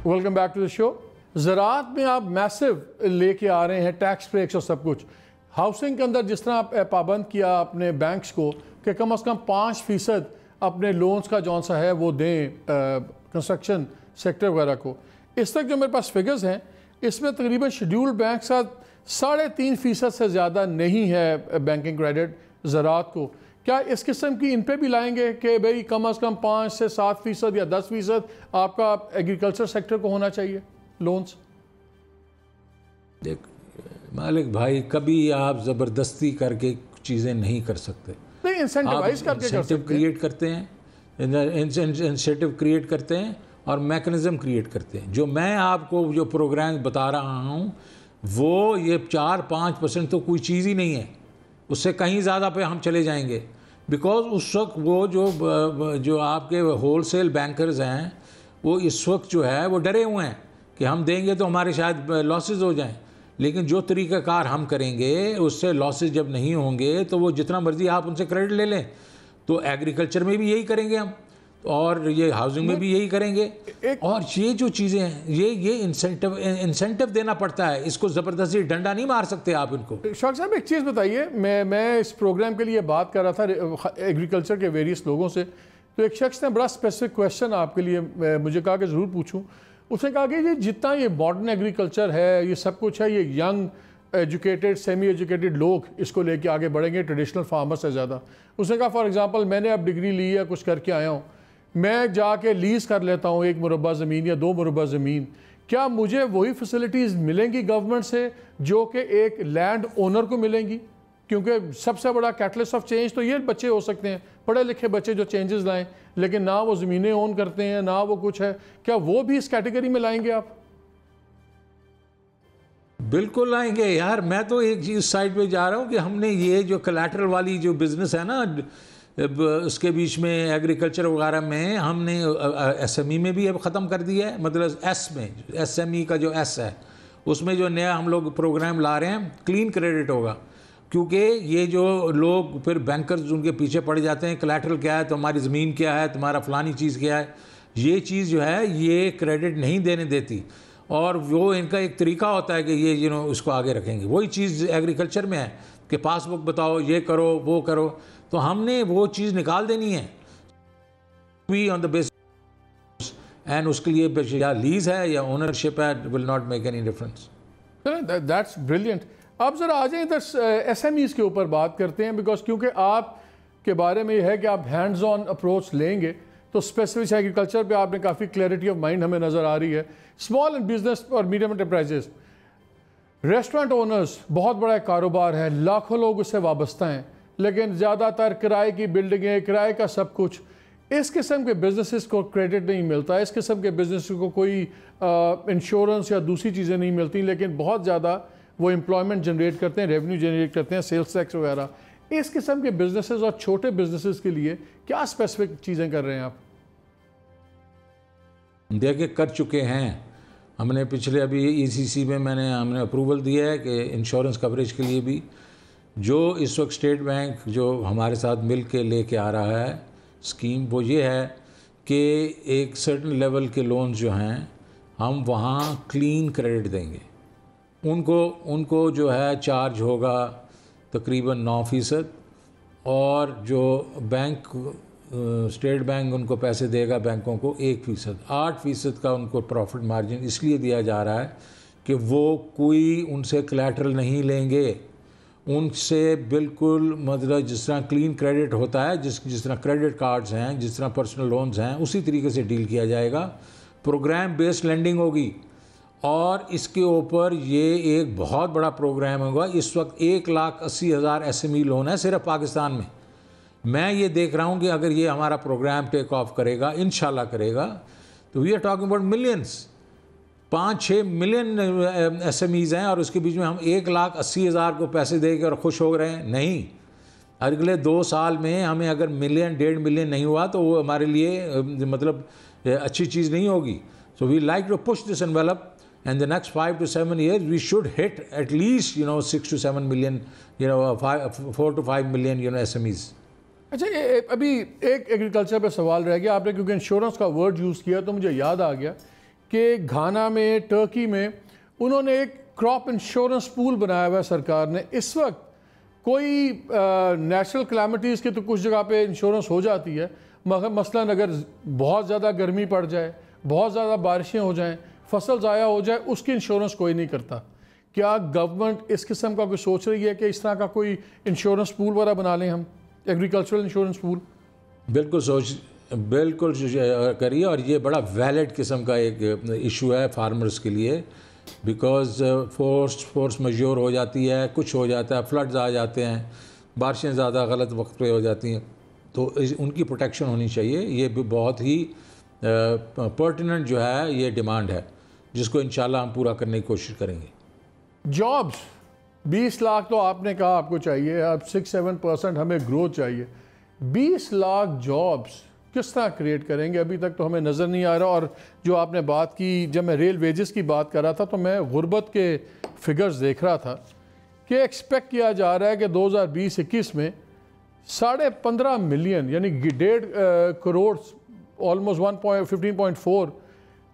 Welcome back to the show. ज़राअत में आप मैसिव लेके आ रहे हैं टैक्स ब्रेक्स और सब कुछ। हाउसिंग के अंदर जिस तरह आप पाबंद किया अपने बैंक्स को कि कम से कम 5% अपने लोन्स का जौन सा है वो दें कंस्ट्रक्शन सेक्टर वगैरह को। इस तक जो मेरे पास फिगर्स हैं इसमें तकरीबन शेड्यूल्ड बैंक का 3.5% से ज़्यादा नहीं है बैंकिंग क्रेडिट ज़राअत को। क्या इस किस्म की इन पे भी लाएंगे कि भाई कम से कम 5 से 7% या 10% आपका एग्रीकल्चर सेक्टर को होना चाहिए लोन्स? देख मालिक भाई, कभी आप ज़बरदस्ती करके चीज़ें नहीं कर सकते। नहीं, इंसेंटिवाइज करके कर सकते हैं। क्रिएट करते हैं, इंसेंटिव क्रिएट करते हैं और मैकेनिज़्म क्रिएट करते हैं। जो मैं आपको जो प्रोग्राम बता रहा हूँ वो ये 4-5% तो कोई चीज़ ही नहीं है, उससे कहीं ज़्यादा पे हम चले जाएंगे। बिकॉज उस वक्त वो जो आपके होलसेल बैंकर्स हैं वो इस वक्त जो है वो डरे हुए हैं कि हम देंगे तो हमारे शायद लॉसेस हो जाएं, लेकिन जो तरीक़ाकार हम करेंगे उससे लॉसेस जब नहीं होंगे तो वो जितना मर्ज़ी आप उनसे क्रेडिट ले लें। तो एग्रीकल्चर में भी यही करेंगे हम, और ये हाउसिंग में भी यही करेंगे। और ये जो चीज़ें हैं ये इंसेंटिव देना पड़ता है, इसको ज़बरदस्ती डंडा नहीं मार सकते आप इनको। शौक साहब एक चीज़ बताइए, मैं इस प्रोग्राम के लिए बात कर रहा था एग्रीकल्चर के वेरियस लोगों से, तो एक शख्स ने बड़ा स्पेसिफिक क्वेश्चन आपके लिए मुझे कहा कि ज़रूर पूछूं। उसने कहा कि ये जितना ये मॉडर्न एग्रीकल्चर है, ये सब कुछ है, ये यंग एजुकेटेड सेमी एजुकेटेड लोग इसको लेके आगे बढ़ेंगे ट्रेडिशनल फार्मर से ज़्यादा। उसने कहा फॉर एग्जांपल मैंने अब डिग्री ली है, कुछ करके आया हूँ, मैं जाके लीज़ कर लेता हूँ 1 मुरब्बा ज़मीन या 2 मुरब्बा ज़मीन, क्या मुझे वही फैसिलिटीज़ मिलेंगी गवर्नमेंट से जो कि एक लैंड ओनर को मिलेंगी? क्योंकि सबसे बड़ा कैटलिस्ट ऑफ चेंज तो ये बच्चे हो सकते हैं, पढ़े लिखे बच्चे जो चेंजेस लाएं, लेकिन ना वो ज़मीनें ओन करते हैं ना वो कुछ है, क्या वो भी इस कैटेगरी में लाएंगे आप? बिल्कुल लाएंगे यार। मैं तो एक चीज़ साइड पे जा रहा हूँ कि हमने ये जो कलेक्ट्रल वाली जो बिज़नेस है ना, उसके बीच में एग्रीकल्चर वगैरह में हमने एसएमई में भी अब ख़त्म कर दिया है। मतलब एस में एसएमई का जो एस है उसमें जो नया हम लोग प्रोग्राम ला रहे हैं क्लीन क्रेडिट होगा, क्योंकि ये जो लोग फिर बैंकर्स उनके पीछे पड़ जाते हैं, कलेक्ट्रल क्या है, तुम्हारी ज़मीन क्या है, तुम्हारा फलानी चीज़ क्या है, ये चीज़ जो है ये क्रेडिट नहीं देने देती। और वो इनका एक तरीका होता है कि ये इसको आगे रखेंगे। वही चीज़ एग्रीकल्चर में है कि पासबुक बताओ, ये करो वो करो, तो हमने वो चीज़ निकाल देनी है we on the basis, and उसके लिए या लीज है या ओनरशिप है, will not make any difference. That's brilliant. आप ज़रा आ जाएं इधर एसएमईज़ के ऊपर बात करते हैं, बिकॉज क्योंकि आप के बारे में ये है कि आप हैंड्स ऑन अप्रोच लेंगे, तो स्पेसिफिक एग्रीकल्चर पे आपने काफ़ी क्लैरिटी ऑफ माइंड हमें नज़र आ रही है। स्मॉल एंड बिजनेस और मीडियम एंटरप्राइजेस, रेस्टोरेंट ओनर्स, बहुत बड़ा कारोबार है, लाखों लोग उससे वाबस्ता हैं, लेकिन ज़्यादातर किराए की बिल्डिंगें, किराए का सब कुछ। इस किस्म के बिजनेसेस को क्रेडिट नहीं मिलता, इस किस्म के बिजनेस को कोई इंश्योरेंस या दूसरी चीज़ें नहीं मिलती, लेकिन बहुत ज़्यादा वो एम्प्लॉयमेंट जनरेट करते हैं, रेवेन्यू जनरेट करते हैं, सेल्स टैक्स वगैरह। इस किस्म के बिजनेसेस और छोटे बिजनेसेस के लिए क्या स्पेसिफिक चीज़ें कर रहे हैं आप? देखिए कर चुके हैं हमने पिछले अभी ईसीसी में हमने अप्रूवल दिया है कि इंश्योरेंस कवरेज के लिए भी, जो इस वक्त स्टेट बैंक जो हमारे साथ मिल के लेके आ रहा है स्कीम, वो ये है कि एक सर्टन लेवल के लोन्स जो हैं हम वहाँ क्लीन क्रेडिट देंगे उनको जो है चार्ज होगा तकरीबन 9%, और जो बैंक स्टेट बैंक उनको पैसे देगा बैंकों को 1%, 8% का उनको प्रॉफिट मार्जिन इसलिए दिया जा रहा है कि वो कोई उनसे कोलैटरल नहीं लेंगे, उनसे बिल्कुल मतलब जिस तरह क्लीन क्रेडिट होता है, जिस तरह क्रेडिट कार्ड्स हैं, जिस तरह पर्सनल लोन्स हैं, उसी तरीके से डील किया जाएगा। प्रोग्राम बेस्ड लेंडिंग होगी, और इसके ऊपर ये एक बहुत बड़ा प्रोग्राम होगा। इस वक्त 1,80,000 SME लोन है सिर्फ पाकिस्तान में। मैं ये देख रहा हूँ कि अगर ये हमारा प्रोग्राम टेक ऑफ करेगा, इंशाल्लाह करेगा, तो we are talking about millions, 5-6 million SMEs हैं, और उसके बीच में हम 1,80,000 को पैसे देकर और खुश हो रहे हैं। नहीं, अगले 2 साल में हमें अगर 1-1.5 मिलियन नहीं हुआ तो वो हमारे लिए मतलब अच्छी चीज़ नहीं होगी। So we like to push this envelope, and the next 5 to 7 years we should hit at least 6 to 7 million 4 to 5 million SMEs। अच्छा, अभी एक एग्रीकल्चर पे सवाल रह गया आपने, क्योंकि इंश्योरेंस का वर्ड यूज़ किया तो मुझे याद आ गया कि घाना में, टर्की में उन्होंने एक क्रॉप इंश्योरेंस पूल बनाया हुआ है सरकार ने। इस वक्त कोई नेचुरल कैलामिटीज़ की तो कुछ जगह पे इंश्योरेंस हो जाती है, मगर मसलन अगर बहुत ज़्यादा गर्मी पड़ जाए, बहुत ज़्यादा बारिशें हो जाएं, फसल ज़ाया हो जाए, उसकी इंश्योरेंस कोई नहीं करता। क्या गवर्नमेंट इस किस्म का कोई सोच रही है कि इस तरह का कोई इंश्योरेंस पूल वगैरह बना लें हम, एग्रीकल्चरल इंश्योरेंस पूल? बिल्कुल करिए, और ये बड़ा वैलिड किस्म का एक इशू है फार्मर्स के लिए, बिकॉज फोर्स मजूर हो जाती है, कुछ हो जाता है, फ्लड्स आ जाते हैं, बारिशें ज़्यादा गलत वक्त पे हो जाती हैं, तो उनकी प्रोटेक्शन होनी चाहिए। ये भी बहुत ही पर्टिनेंट जो है ये डिमांड है, जिसको इंशाल्लाह हम पूरा करने की कोशिश करेंगे। जॉब्स 20 लाख तो आपने कहा आपको चाहिए, अब 6-7% हमें ग्रोथ चाहिए। 20 लाख जॉब्स किस तरह क्रिएट करेंगे? अभी तक तो हमें नज़र नहीं आ रहा। और जो आपने बात की, जब मैं रेल वेजेस की बात कर रहा था तो मैं गुर्बत के फिगर्स देख रहा था कि एक्सपेक्ट किया जा रहा है कि 2020-21 में 15.5 मिलियन यानी 1.5 करोड़, ऑलमोस्ट 15.4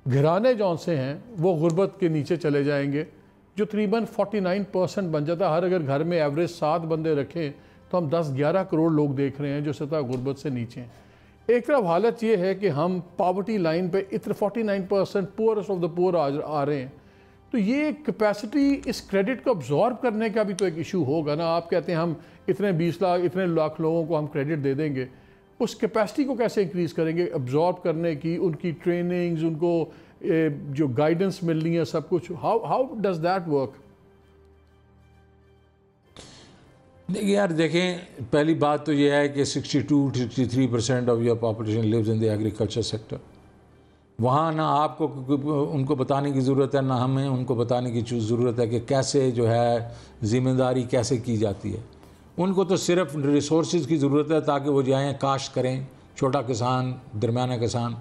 घराने जौन से हैं वो गुर्बत के नीचे चले जाएंगे, जो तकरीबन 49% बन जाता है। हर अगर घर में एवरेज 7 बंदे रखें तो हम 10-11 करोड़ लोग देख रहे हैं जो सतह गुर्बत से नीचे हैं। एक तरफ हालत ये है कि हम पॉवर्टी लाइन पे इतना 49% पुअरेस्ट ऑफ द पुअर आ रहे हैं, तो ये कैपेसिटी, इस क्रेडिट को अब्जॉर्ब करने का भी तो एक इशू होगा ना। आप कहते हैं हम इतने 20 लाख, इतने लाख लोगों को हम क्रेडिट दे देंगे, उस कैपेसिटी को कैसे इंक्रीज़ करेंगे अब्जॉर्ब करने की, उनकी ट्रेनिंग्स, उनको जो गाइडेंस मिलनी है, सब कुछ। How does that work? देखिए यार, देखें, पहली बात तो यह है कि 62-63% of your population lives in the agriculture sector. वहाँ ना आपको उनको बताने की ज़रूरत है, ना हमें उनको बताने की ज़रूरत है कि कैसे जो है ज़िम्मेदारी कैसे की जाती है। उनको तो सिर्फ रिसोर्सेज की ज़रूरत है ताकि वो जाएँ, काश्त करें, छोटा किसान, दरमियाना किसान,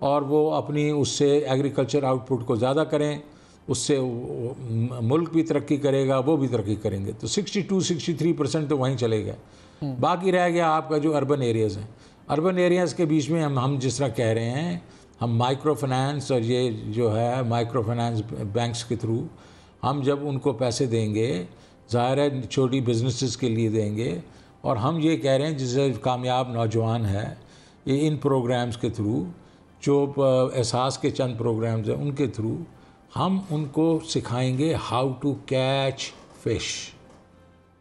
और वो अपनी उससे एग्रीकल्चर आउटपुट को ज़्यादा करें, उससे मुल्क भी तरक्की करेगा, वो भी तरक्की करेंगे। तो 62-63% तो वहीं चले गए। बाकी रह गया आपका जो अर्बन एरियाज़ हैं। अर्बन एरियाज़ के बीच में हम जिस तरह कह रहे हैं, हम माइक्रो फाइनेंस और ये जो है माइक्रो फाइनेंस बैंक्स के थ्रू हम जब उनको पैसे देंगे, ज़ाहिर है छोटी बिजनेसेस के लिए देंगे, और हम ये कह रहे हैं जिससे कामयाब नौजवान है, ये इन प्रोग्राम्स के थ्रू, जो एहसास के चंद प्रोग्राम्स हैं उनके थ्रू हम उनको सिखाएंगे हाउ टू कैच फिश।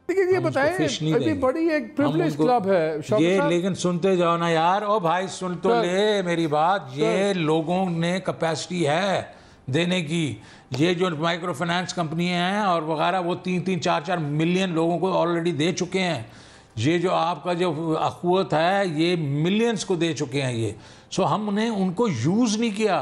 ये बताएं, अभी बड़ी एक प्रिविलेज क्लब है ये, लेकिन सुनते जाओ ना यार। ओ भाई सुन तो ले मेरी बात। ये लोगों ने कैपेसिटी है देने की। ये जो माइक्रो फाइनेंस कंपनियां हैं और वगैरह, वो 3-4 मिलियन लोगों को ऑलरेडी दे चुके हैं। ये जो आपका जो अखुवत है, ये मिलियंस को दे चुके हैं ये। सो हमने उनको यूज़ नहीं किया,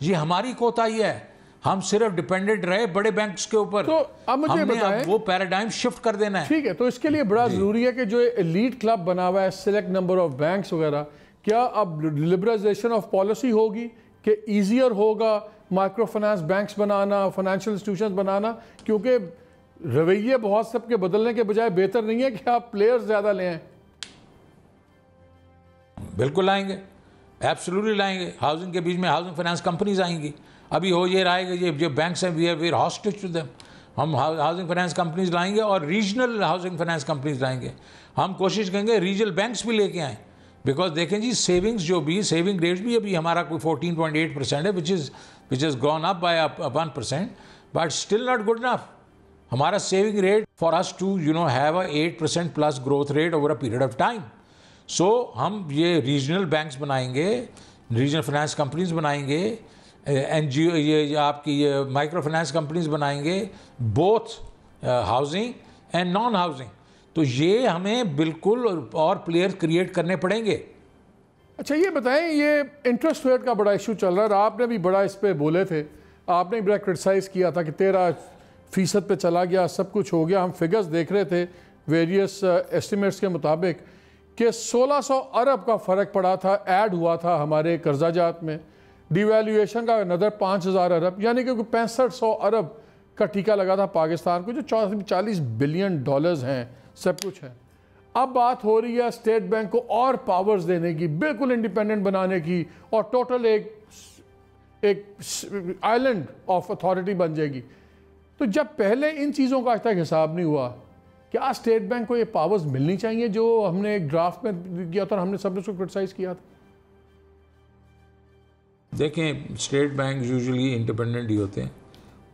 ये हमारी कोताही है। हम सिर्फ डिपेंडेंट रहे बड़े बैंक्स के ऊपर। तो अब मुझे बताएं, अब वो पैराडाइम शिफ्ट कर देना है। ठीक है, तो इसके लिए बड़ा ज़रूरी है कि जो एलीट क्लब बना हुआ है, सिलेक्ट नंबर ऑफ बैंक्स वगैरह, क्या अब लिबरलाइजेशन ऑफ पॉलिसी होगी कि ईजियर होगा माइक्रो फाइनेंस बैंक्स बनाना, फाइनेंशियल इंस्टीट्यूशंस बनाना? क्योंकि रवैये बहुत सबके बदलने के बजाय बेहतर नहीं है कि आप प्लेयर्स ज़्यादा ले आएं? बिल्कुल लाएंगे, एब्सोल्युटली लाएंगे। हाउसिंग के बीच में हाउसिंग फाइनेंस कंपनीज आएंगी। अभी हो ये रहा है कि ये जो बैंक्स हैं, we are hostage to them. हम हाउसिंग फाइनेंस कंपनीज लाएंगे और रीजनल हाउसिंग फाइनेंस कंपनीज लाएंगे। हम कोशिश करेंगे रीजनल बैंक्स भी लेके आएँ, बिकॉज देखें जी, सेविंग्स जो भी, सेविंग रेट भी अभी हमारा कोई 14.8% है, which is gone up by 1%, but still not good enough. हमारा saving rate for us to have a 8% plus growth rate over a period of time. So हम ये रीजनल बैंक्स बनाएंगे, रीजनल फाइनेंस कंपनीज बनाएंगे, NGO ये आपकी ये micro finance companies बनाएंगे, both housing and non housing. तो ये हमें बिल्कुल और प्लेयर क्रिएट करने पड़ेंगे। अच्छा ये बताएं, ये इंटरेस्ट रेट का बड़ा इशू चल रहा है, आपने भी बड़ा इस पे बोले थे, आपने भी बड़ा क्रिटिसाइज़ किया था कि 13% पे चला गया, सब कुछ हो गया। हम फिगर्स देख रहे थे वेरियस एस्टिमेट्स के मुताबिक कि 1600 अरब का फ़र्क पड़ा था, ऐड हुआ था हमारे कर्जाजात में, डिवैल्यूएशन का नदर 5000 अरब, यानी कि 6500 अरब का टीका लगा था पाकिस्तान को, जो 40 बिलियन डॉलर्स हैं, सब कुछ है। अब बात हो रही है स्टेट बैंक को और पावर्स देने की, बिल्कुल इंडिपेंडेंट बनाने की, और टोटल एक आइलैंड ऑफ अथॉरिटी बन जाएगी। तो जब पहले इन चीज़ों का आज तक हिसाब नहीं हुआ, क्या स्टेट बैंक को ये पावर्स मिलनी चाहिए जो हमने एक ड्राफ्ट में किया था और हमने सबने उसको क्रिटिसाइज किया था? देखें, स्टेट बैंक यूजुअली इंडिपेंडेंट ही होते हैं,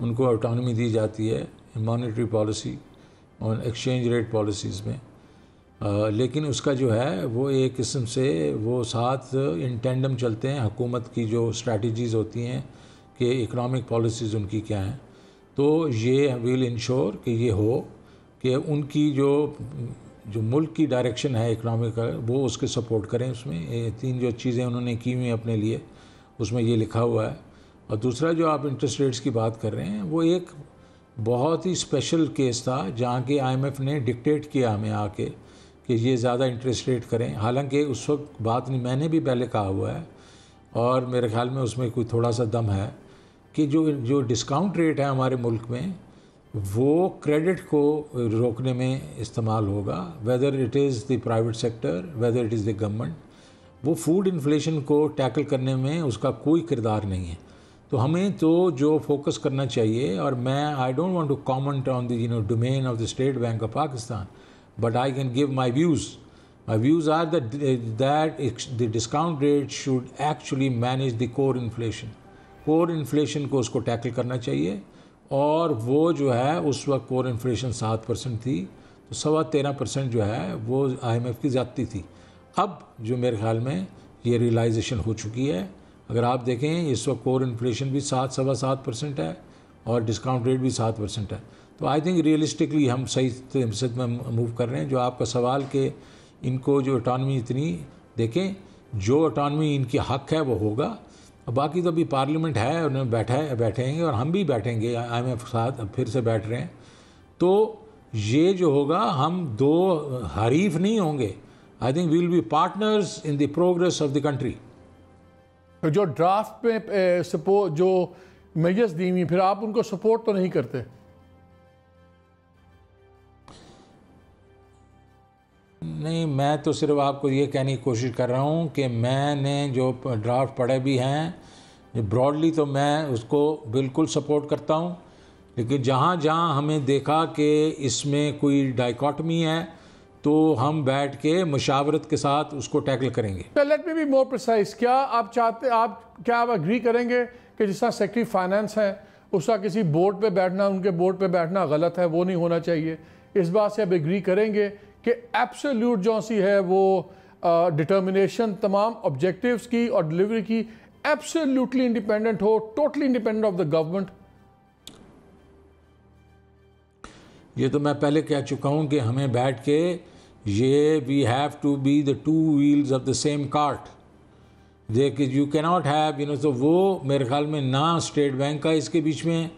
उनको ऑटोनॉमी दी जाती है मॉनेटरी पॉलिसी और एक्सचेंज रेट पॉलिसीज़ में, लेकिन उसका जो है वो एक किस्म से वो साथ इन टेंडम चलते हैं हुकूमत की जो स्ट्रैटेजीज़ होती हैं कि इकनॉमिक पॉलिसीज़ उनकी क्या हैं। तो ये विल इंश्योर कि ये हो कि उनकी जो मुल्क की डायरेक्शन है इकनॉमिक का, वो उसके सपोर्ट करें। उसमें 3 जो चीज़ें उन्होंने की हुई हैं अपने लिए, उसमें ये लिखा हुआ है। और दूसरा जो आप इंटरेस्ट रेट्स की बात कर रहे हैं, वो एक बहुत ही स्पेशल केस था जहाँ के IMF ने डिक्टेट किया हमें आके कि ये ज़्यादा इंटरेस्ट रेट करें। हालांकि उस वक्त बात नहीं, मैंने भी पहले कहा हुआ है और मेरे ख्याल में उसमें कोई थोड़ा सा दम है कि जो डिस्काउंट रेट है हमारे मुल्क में, वो क्रेडिट को रोकने में इस्तेमाल होगा, whether it is the private sector, whether it is the government. वो फूड इन्फ्लेशन को टैकल करने में उसका कोई किरदार नहीं है। तो हमें तो जो फोकस करना चाहिए, और मैं I don't want to comment on the domain of the State Bank of Pakistan, but I can give my views. My views are that the discount rate should actually manage the core inflation. Core inflation को उसको tackle करना चाहिए, और वो जो है उस वक्त core inflation 7% थी, तो 13.25% जो है वो IMF की ज़्यादती थी। अब जो मेरे ख्याल में ये रियलाइजेशन हो चुकी है। अगर आप देखें इस वक्त core inflation भी 7.25% है और डिस्काउंट रेट भी 7% है। तो आई थिंक रियलिस्टिकली हम सही सिलसिले में मूव कर रहे हैं। जो आपका सवाल के इनको जो ऑटोनॉमी इतनी देखें, जो ऑटोनॉमी इनकी हक है वो होगा, और बाकी तो अभी पार्लियामेंट है, उन्हें बैठेंगे और हम भी बैठेंगे, IMF साथ फिर से बैठ रहे हैं। तो ये जो होगा, हम दो हरीफ नहीं होंगे। I think we will be partners in the progress of the country. जो ड्राफ्ट में सपोर्ट जो मेजर्स दी हुई, फिर आप उनको सपोर्ट तो नहीं करते? नहीं, मैं तो सिर्फ आपको ये कहने की कोशिश कर रहा हूँ कि मैंने जो ड्राफ्ट पढ़े भी हैं ब्रॉडली, तो मैं उसको बिल्कुल सपोर्ट करता हूँ। लेकिन जहाँ जहाँ हमें देखा कि इसमें कोई डाइकॉटमी है, तो हम बैठ के मुशावरत के साथ उसको टैकल करेंगे। Let me be more precise, क्या आप एग्री करेंगे कि जिस तरह सेक्रेटरी फाइनेंस है उसका किसी बोर्ड पे बैठना, उनके बोर्ड पे बैठना गलत है, वो नहीं होना चाहिए? इस बात से आप एग्री करेंगे कि एब्सोल्यूट जो सी है वो डिटर्मिनेशन तमाम ऑब्जेक्टिव्स की और डिलीवरी की एब्सोल्यूटली इंडिपेंडेंट हो, totally independent of the government? ये तो मैं पहले कह चुका हूँ कि हमें बैठ के ये we have to be the two wheels of the same cart. देखिए, यू कैन नॉट हैव तो वो मेरे ख्याल में ना स्टेट बैंक का इसके बीच में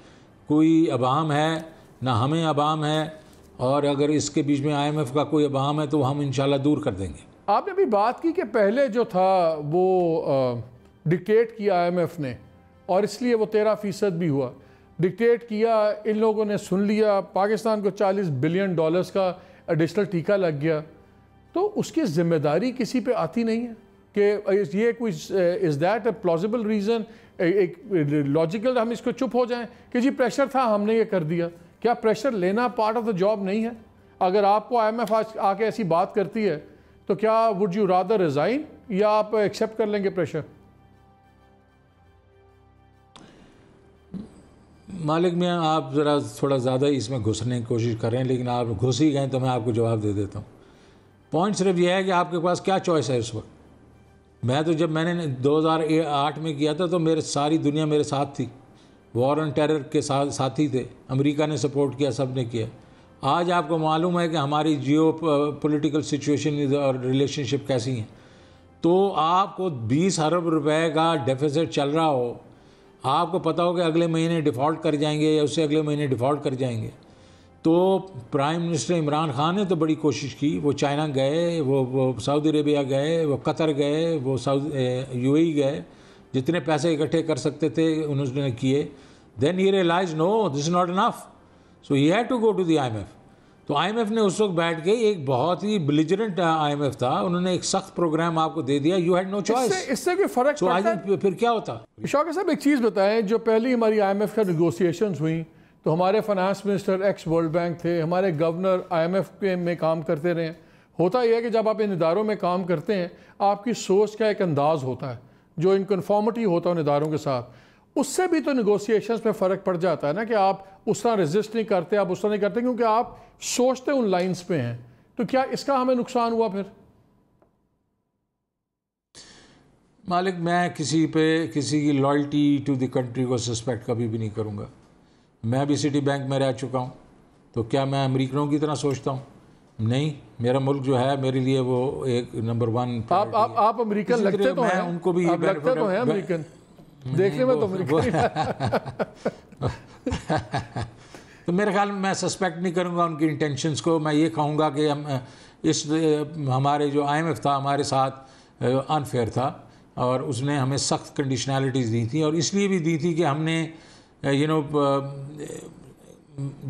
कोई अबाम है, ना हमें अबाम है, और अगर इसके बीच में IMF का कोई अबाम है तो हम इंशाल्लाह दूर कर देंगे। आपने भी बात की कि पहले जो था वो डिक्टेट किया IMF ने, और इसलिए वो 13% भी हुआ। डिक्टेट किया, इन लोगों ने सुन लिया, पाकिस्तान को $40 बिलियन का एडिशनल टीका लग गया, तो उसकी जिम्मेदारी किसी पे आती नहीं है कि ये कोई is that a plausible reason, एक लॉजिकल हम इसको चुप हो जाएं कि जी प्रेशर था हमने ये कर दिया? क्या प्रेशर लेना पार्ट ऑफ द जॉब नहीं है? अगर आपको IMF आके ऐसी बात करती है तो क्या वुड यू रादर रिजाइन, या आप एक्सेप्ट कर लेंगे प्रेशर? मालिक में आप ज़रा थोड़ा ज़्यादा इसमें घुसने की कोशिश कर रहे हैं, लेकिन आप घुस ही गए तो मैं आपको जवाब दे देता हूँ। पॉइंट सिर्फ यह है कि आपके पास क्या चॉइस है इस वक्त। मैं तो जब मैंने 2008 में किया था तो मेरे सारी दुनिया मेरे साथ थी, वॉर ऑन टेरर के साथी थे, अमेरिका ने सपोर्ट किया, सब ने किया। आज आपको मालूम है कि हमारी जियो पॉलिटिकल सिचुएशन और रिलेशनशिप कैसी हैं, तो आपको 20 अरब रुपए का डेफिसिट चल रहा हो, आपको पता हो कि अगले महीने डिफ़ॉल्ट कर जाएंगे या उससे अगले महीने डिफ़ॉल्ट कर जाएंगे, तो प्राइम मिनिस्टर इमरान खान ने तो बड़ी कोशिश की, वो चाइना गए, वो सऊदी अरेबिया गए, वो कतर गए, वो UAE गए, जितने पैसे इकट्ठे कर सकते थे उन्होंने किए। Then he realise no this is not enough, so he had to go to the IMF। तो IMF ने उस वक्त बैठ के, एक बहुत ही बिलिजरेंट IMF था, उन्होंने एक सख्त प्रोग्राम आपको दे दिया, यू हैड नो चॉइस। इससे कोई फर्क पड़ता है? फिर क्या होता? शौकत साहब एक चीज़ बताएं, जो पहली हमारी IMF का नेगोशिएशंस हुई तो हमारे finance minister x world bank थे, हमारे गवर्नर IMF के में काम करते रहे। होता यह है कि जब आप इन इदारों में काम करते हैं, आपकी सोच का एक अंदाज़ होता है जो इनकन्फॉर्मिटी होता है उन इदारों के साथ, उससे भी तो नेगोशिएशंस में फ़र्क पड़ जाता है ना, कि आप उस तरह रेजिस्ट नहीं करते, आप उस तरह नहीं करते क्योंकि आप सोचते उन लाइंस पे हैं। तो क्या इसका हमें नुकसान हुआ फिर? मालिक, मैं किसी की लॉयल्टी टू द कंट्री को सस्पेक्ट कभी भी नहीं करूँगा। मैं भी सिटी बैंक में रह चुका हूँ, तो क्या मैं अमेरिकनों की तरह सोचता हूँ? नहीं, मेरा मुल्क जो है मेरे लिए वो एक नंबर 1। आप अमेरिकन लगते तो हैं, उनको भी आप लगते तो हैं अमेरिकन, देखने में तो अमेरिकन। तो मेरे ख्याल में मैं सस्पेक्ट नहीं करूँगा उनकी इंटेंशंस को। मैं ये कहूँगा कि हमारे जो IMF था हमारे साथ अनफेयर था, और उसने हमें सख्त कंडीशनैलिटीज़ दी थी, और इसलिए भी दी थी कि हमने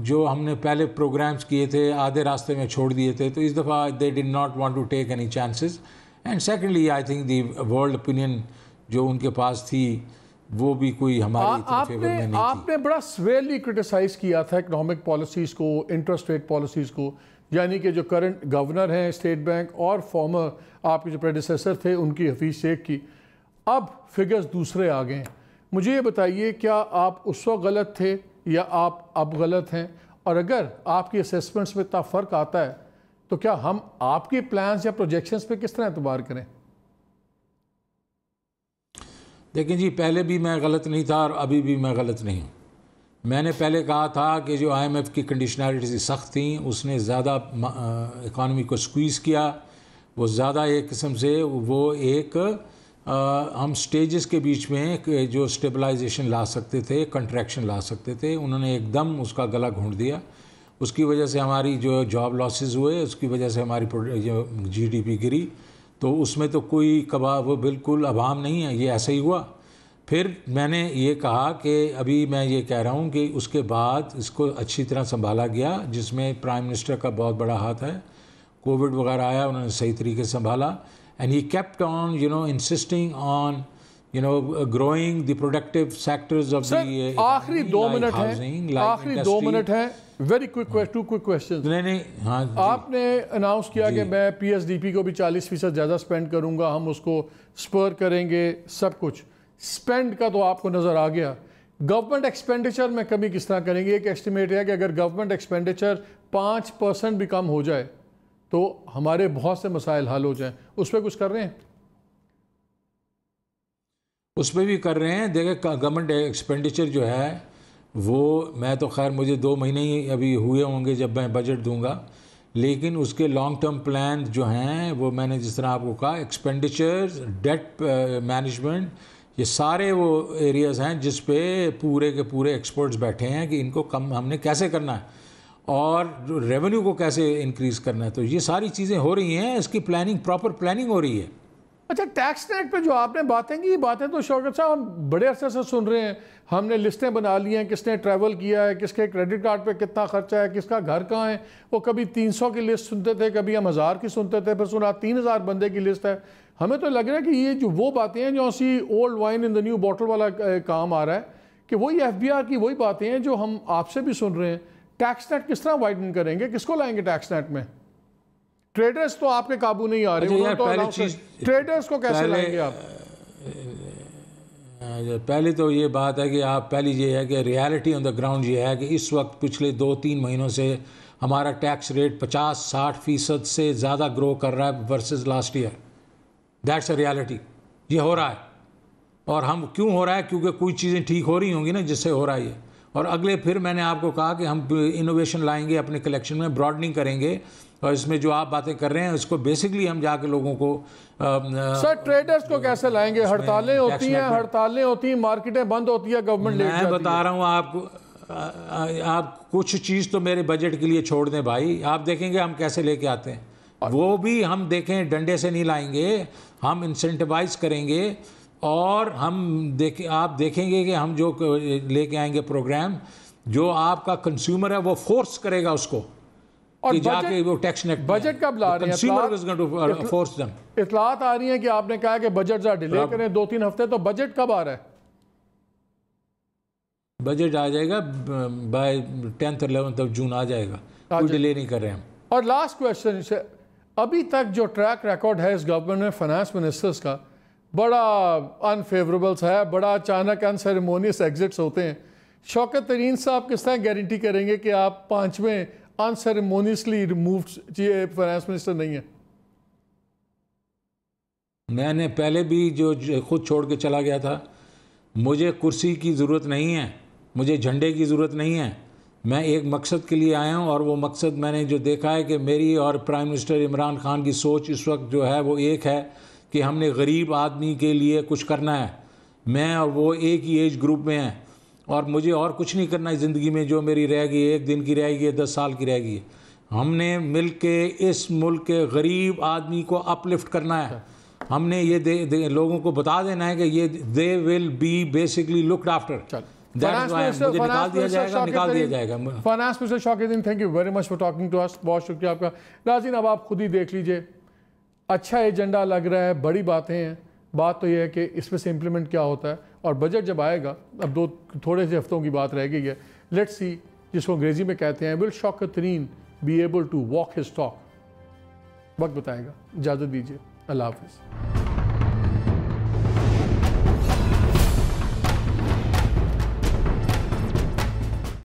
जो हमने पहले प्रोग्राम्स किए थे आधे रास्ते में छोड़ दिए थे, तो इस दफ़ा they did not want to take any chances. And secondly I think the world opinion जो उनके पास थी वो भी कोई हमारे फेवर में नहीं थी। आपने बड़ा स्वेयरली क्रिटिसाइज़ किया था इकोनॉमिक पॉलिसीज़ को, इंटरेस्ट रेट पॉलिसीज़ को, यानी कि जो करंट गवर्नर हैं स्टेट बैंक और फॉर्मर आपके जो प्रेडिसेसर थे उनकी, हफीज़ शेख की। अब फिगर्स दूसरे आ गए हैं। मुझे ये बताइए, क्या आप उस वक्त गलत थे या आप अब गलत हैं? और अगर आपकी असेसमेंट्स में इतना फ़र्क आता है तो क्या हम आपके प्लान्स या प्रोजेक्शंस पे किस तरह एतबार करें? देखिए जी, पहले भी मैं गलत नहीं था और अभी भी मैं गलत नहीं हूँ। मैंने पहले कहा था कि जो IMF की कंडीशनैलिटीज़ सख्त थी, उसने ज़्यादा इकानमी को स्क्वीज़ किया, वो ज़्यादा एक किस्म से वो एक हम स्टेजेस के बीच में जो स्टेबलाइजेशन ला सकते थे, कंट्रैक्शन ला सकते थे, उन्होंने एकदम उसका गला घोंट दिया। उसकी वजह से हमारी जो जॉब लॉसेस हुए, उसकी वजह से हमारी जो GDP गिरी, तो उसमें तो कोई वो बिल्कुल अभाम नहीं है, ये ऐसा ही हुआ। फिर मैंने ये कहा कि अभी मैं ये कह रहा हूँ कि उसके बाद इसको अच्छी तरह संभाला गया, जिसमें प्राइम मिनिस्टर का बहुत बड़ा हाथ है। कोविड वगैरह आया, उन्होंने सही तरीके से संभाला, and he kept on insisting on growing the productive sectors of the आखिरी 2 मिनट है, आखिरी 2 मिनट है, वेरी क्विक 2 क्विक क्वेश्चन। नहीं, हाँ, आपने अनाउंस किया कि मैं PSDP को भी 40% ज़्यादा स्पेंड करूंगा, हम उसको स्पर करेंगे, सब कुछ स्पेंड का तो आपको नज़र आ गया। गवर्नमेंट एक्सपेंडिचर में कमी किस तरह करेंगे? एक एस्टिमेट है कि अगर गवर्नमेंट एक्सपेंडिचर 5% भी कम हो जाए तो हमारे बहुत से मसाइल हल हो जाएं। उस पर कुछ कर रहे हैं? उस पर भी कर रहे हैं। देखिए, गवर्नमेंट एक्सपेंडिचर जो है वो, मैं तो खैर मुझे 2 महीने ही अभी हुए होंगे जब मैं बजट दूंगा, लेकिन उसके लॉन्ग टर्म प्लान जो हैं वो मैंने जिस तरह आपको कहा, एक्सपेंडिचर, डेट मैनेजमेंट, ये सारे वो एरियाज़ हैं जिस पे पूरे के पूरे एक्सपर्ट्स बैठे हैं कि इनको कम हमने कैसे करना है और रेवेन्यू को कैसे इंक्रीज़ करना है। तो ये सारी चीज़ें हो रही हैं, इसकी प्लानिंग, प्रॉपर प्लानिंग हो रही है। अच्छा, टैक्स नेट पे जो आपने बातें की, ये बातें तो शौकत साहब हम बड़े अरसे से सुन रहे हैं, हमने लिस्टें बना ली हैं, किसने ट्रैवल किया है, किसके क्रेडिट कार्ड पे कितना खर्चा है, किसका घर कहाँ है। वो कभी 300 की लिस्ट सुनते थे, कभी हम 1000 की सुनते थे, फिर सुना 3000 बंदे की लिस्ट है। हमें तो लग रहा है कि ये जो वो बातें हैं जो सी old wine in the new bottle वाला काम आ रहा है, कि वही FBR की वही बातें हैं जो हम आपसे भी सुन रहे हैं। टैक्स नेट किस तरह वाइडन करेंगे, किसको लाएंगे टैक्स नेट में? ट्रेडर्स तो आपके काबू नहीं आ रहे, तो ट्रेडर्स को कैसे लाएंगे आप? पहले तो ये बात है कि आप, पहली ये है कि रियलिटी ऑन द ग्राउंड ये है कि इस वक्त पिछले 2-3 महीनों से हमारा टैक्स रेट 50-60% से ज़्यादा ग्रो कर रहा है versus last year. That's a reality. ये हो रहा है। और हम क्यों हो रहा है? क्योंकि कोई चीज़ें ठीक हो रही होंगी ना जिससे हो रहा है ये। और अगले फिर मैंने आपको कहा कि हम इनोवेशन लाएंगे अपने कलेक्शन में, ब्रॉडनिंग करेंगे, और इसमें जो आप बातें कर रहे हैं इसको बेसिकली हम जाके लोगों को सर ट्रेडर्स को कैसे लाएंगे? हड़तालें होती हैं, मार्केटें बंद होती है, गवर्नमेंट लेट जाती है। मैं बता रहा हूँ आपको, आप कुछ चीज़ तो मेरे बजट के लिए छोड़ दें भाई, आप देखेंगे हम कैसे लेके आते हैं। वो भी हम देखें, डंडे से नहीं लाएंगे, हम इंसेंटिवाइज करेंगे, और आप देखेंगे कि हम जो लेके आएंगे प्रोग्राम, जो आपका कंज्यूमर है वो फोर्स करेगा उसको, और कि जाके वो टैक्स नेट बजट कब ला रहे हैं? Consumer is going to force them. इतलात आ रही है कि आपने कहा कि बजट जरा डिले करें 2-3 हफ्ते, तो बजट कब आ रहा है? बजट आ जाएगा bye 10th 11th of June आ जाएगा, कोई डिले नहीं कर रहे हम। और लास्ट क्वेश्चन, अभी तक जो ट्रैक रिकॉर्ड है इस गवर्नमेंट में फाइनेंस मिनिस्टर्स का, बड़ा अनफेवरेबल्स है, बड़ा अचानक अनसेरेमोनियस एग्जिट्स होते हैं। शौकत तरीन साहब किस तरह गारंटी करेंगे कि आप 5वें अनसेरेमोनियसली रिमूव्ड फाइनेंस मिनिस्टर नहीं है? मैंने पहले भी जो खुद छोड़ के चला गया था, मुझे कुर्सी की ज़रूरत नहीं है, मुझे झंडे की ज़रूरत नहीं है। मैं एक मकसद के लिए आया हूँ, और वो मकसद मैंने जो देखा है कि मेरी और प्राइम मिनिस्टर इमरान खान की सोच इस वक्त जो है वो एक है कि हमने गरीब आदमी के लिए कुछ करना है। मैं और वो एक ही एज ग्रुप में हैं, और मुझे और कुछ नहीं करना है ज़िंदगी में। जो मेरी रहेगी, 1 दिन की रहेगी, 10 साल की रहेगी, हमने मिल के इस मुल्क के गरीब आदमी को अपलिफ्ट करना है। हमने ये लोगों को बता देना है कि ये they will be basically looked after. निकाल दिया जाएगा। Finance minister Shaukat, thank you very much for talking to us, बहुत शुक्रिया आपका। नाज़रीन, अब आप खुद ही देख लीजिए, अच्छा एजेंडा लग रहा है, बड़ी बातें हैं। बात तो यह है कि इसमें से इम्प्लीमेंट क्या होता है, और बजट जब आएगा, अब थोड़े से हफ्तों की बात रह गई है, लेट्स सी, जिसको अंग्रेजी में कहते हैं, will Shaukat Tareen be able to walk his talk? वक्त बताएगा। इजाज़त दीजिए, अल्लाह हाफिज़।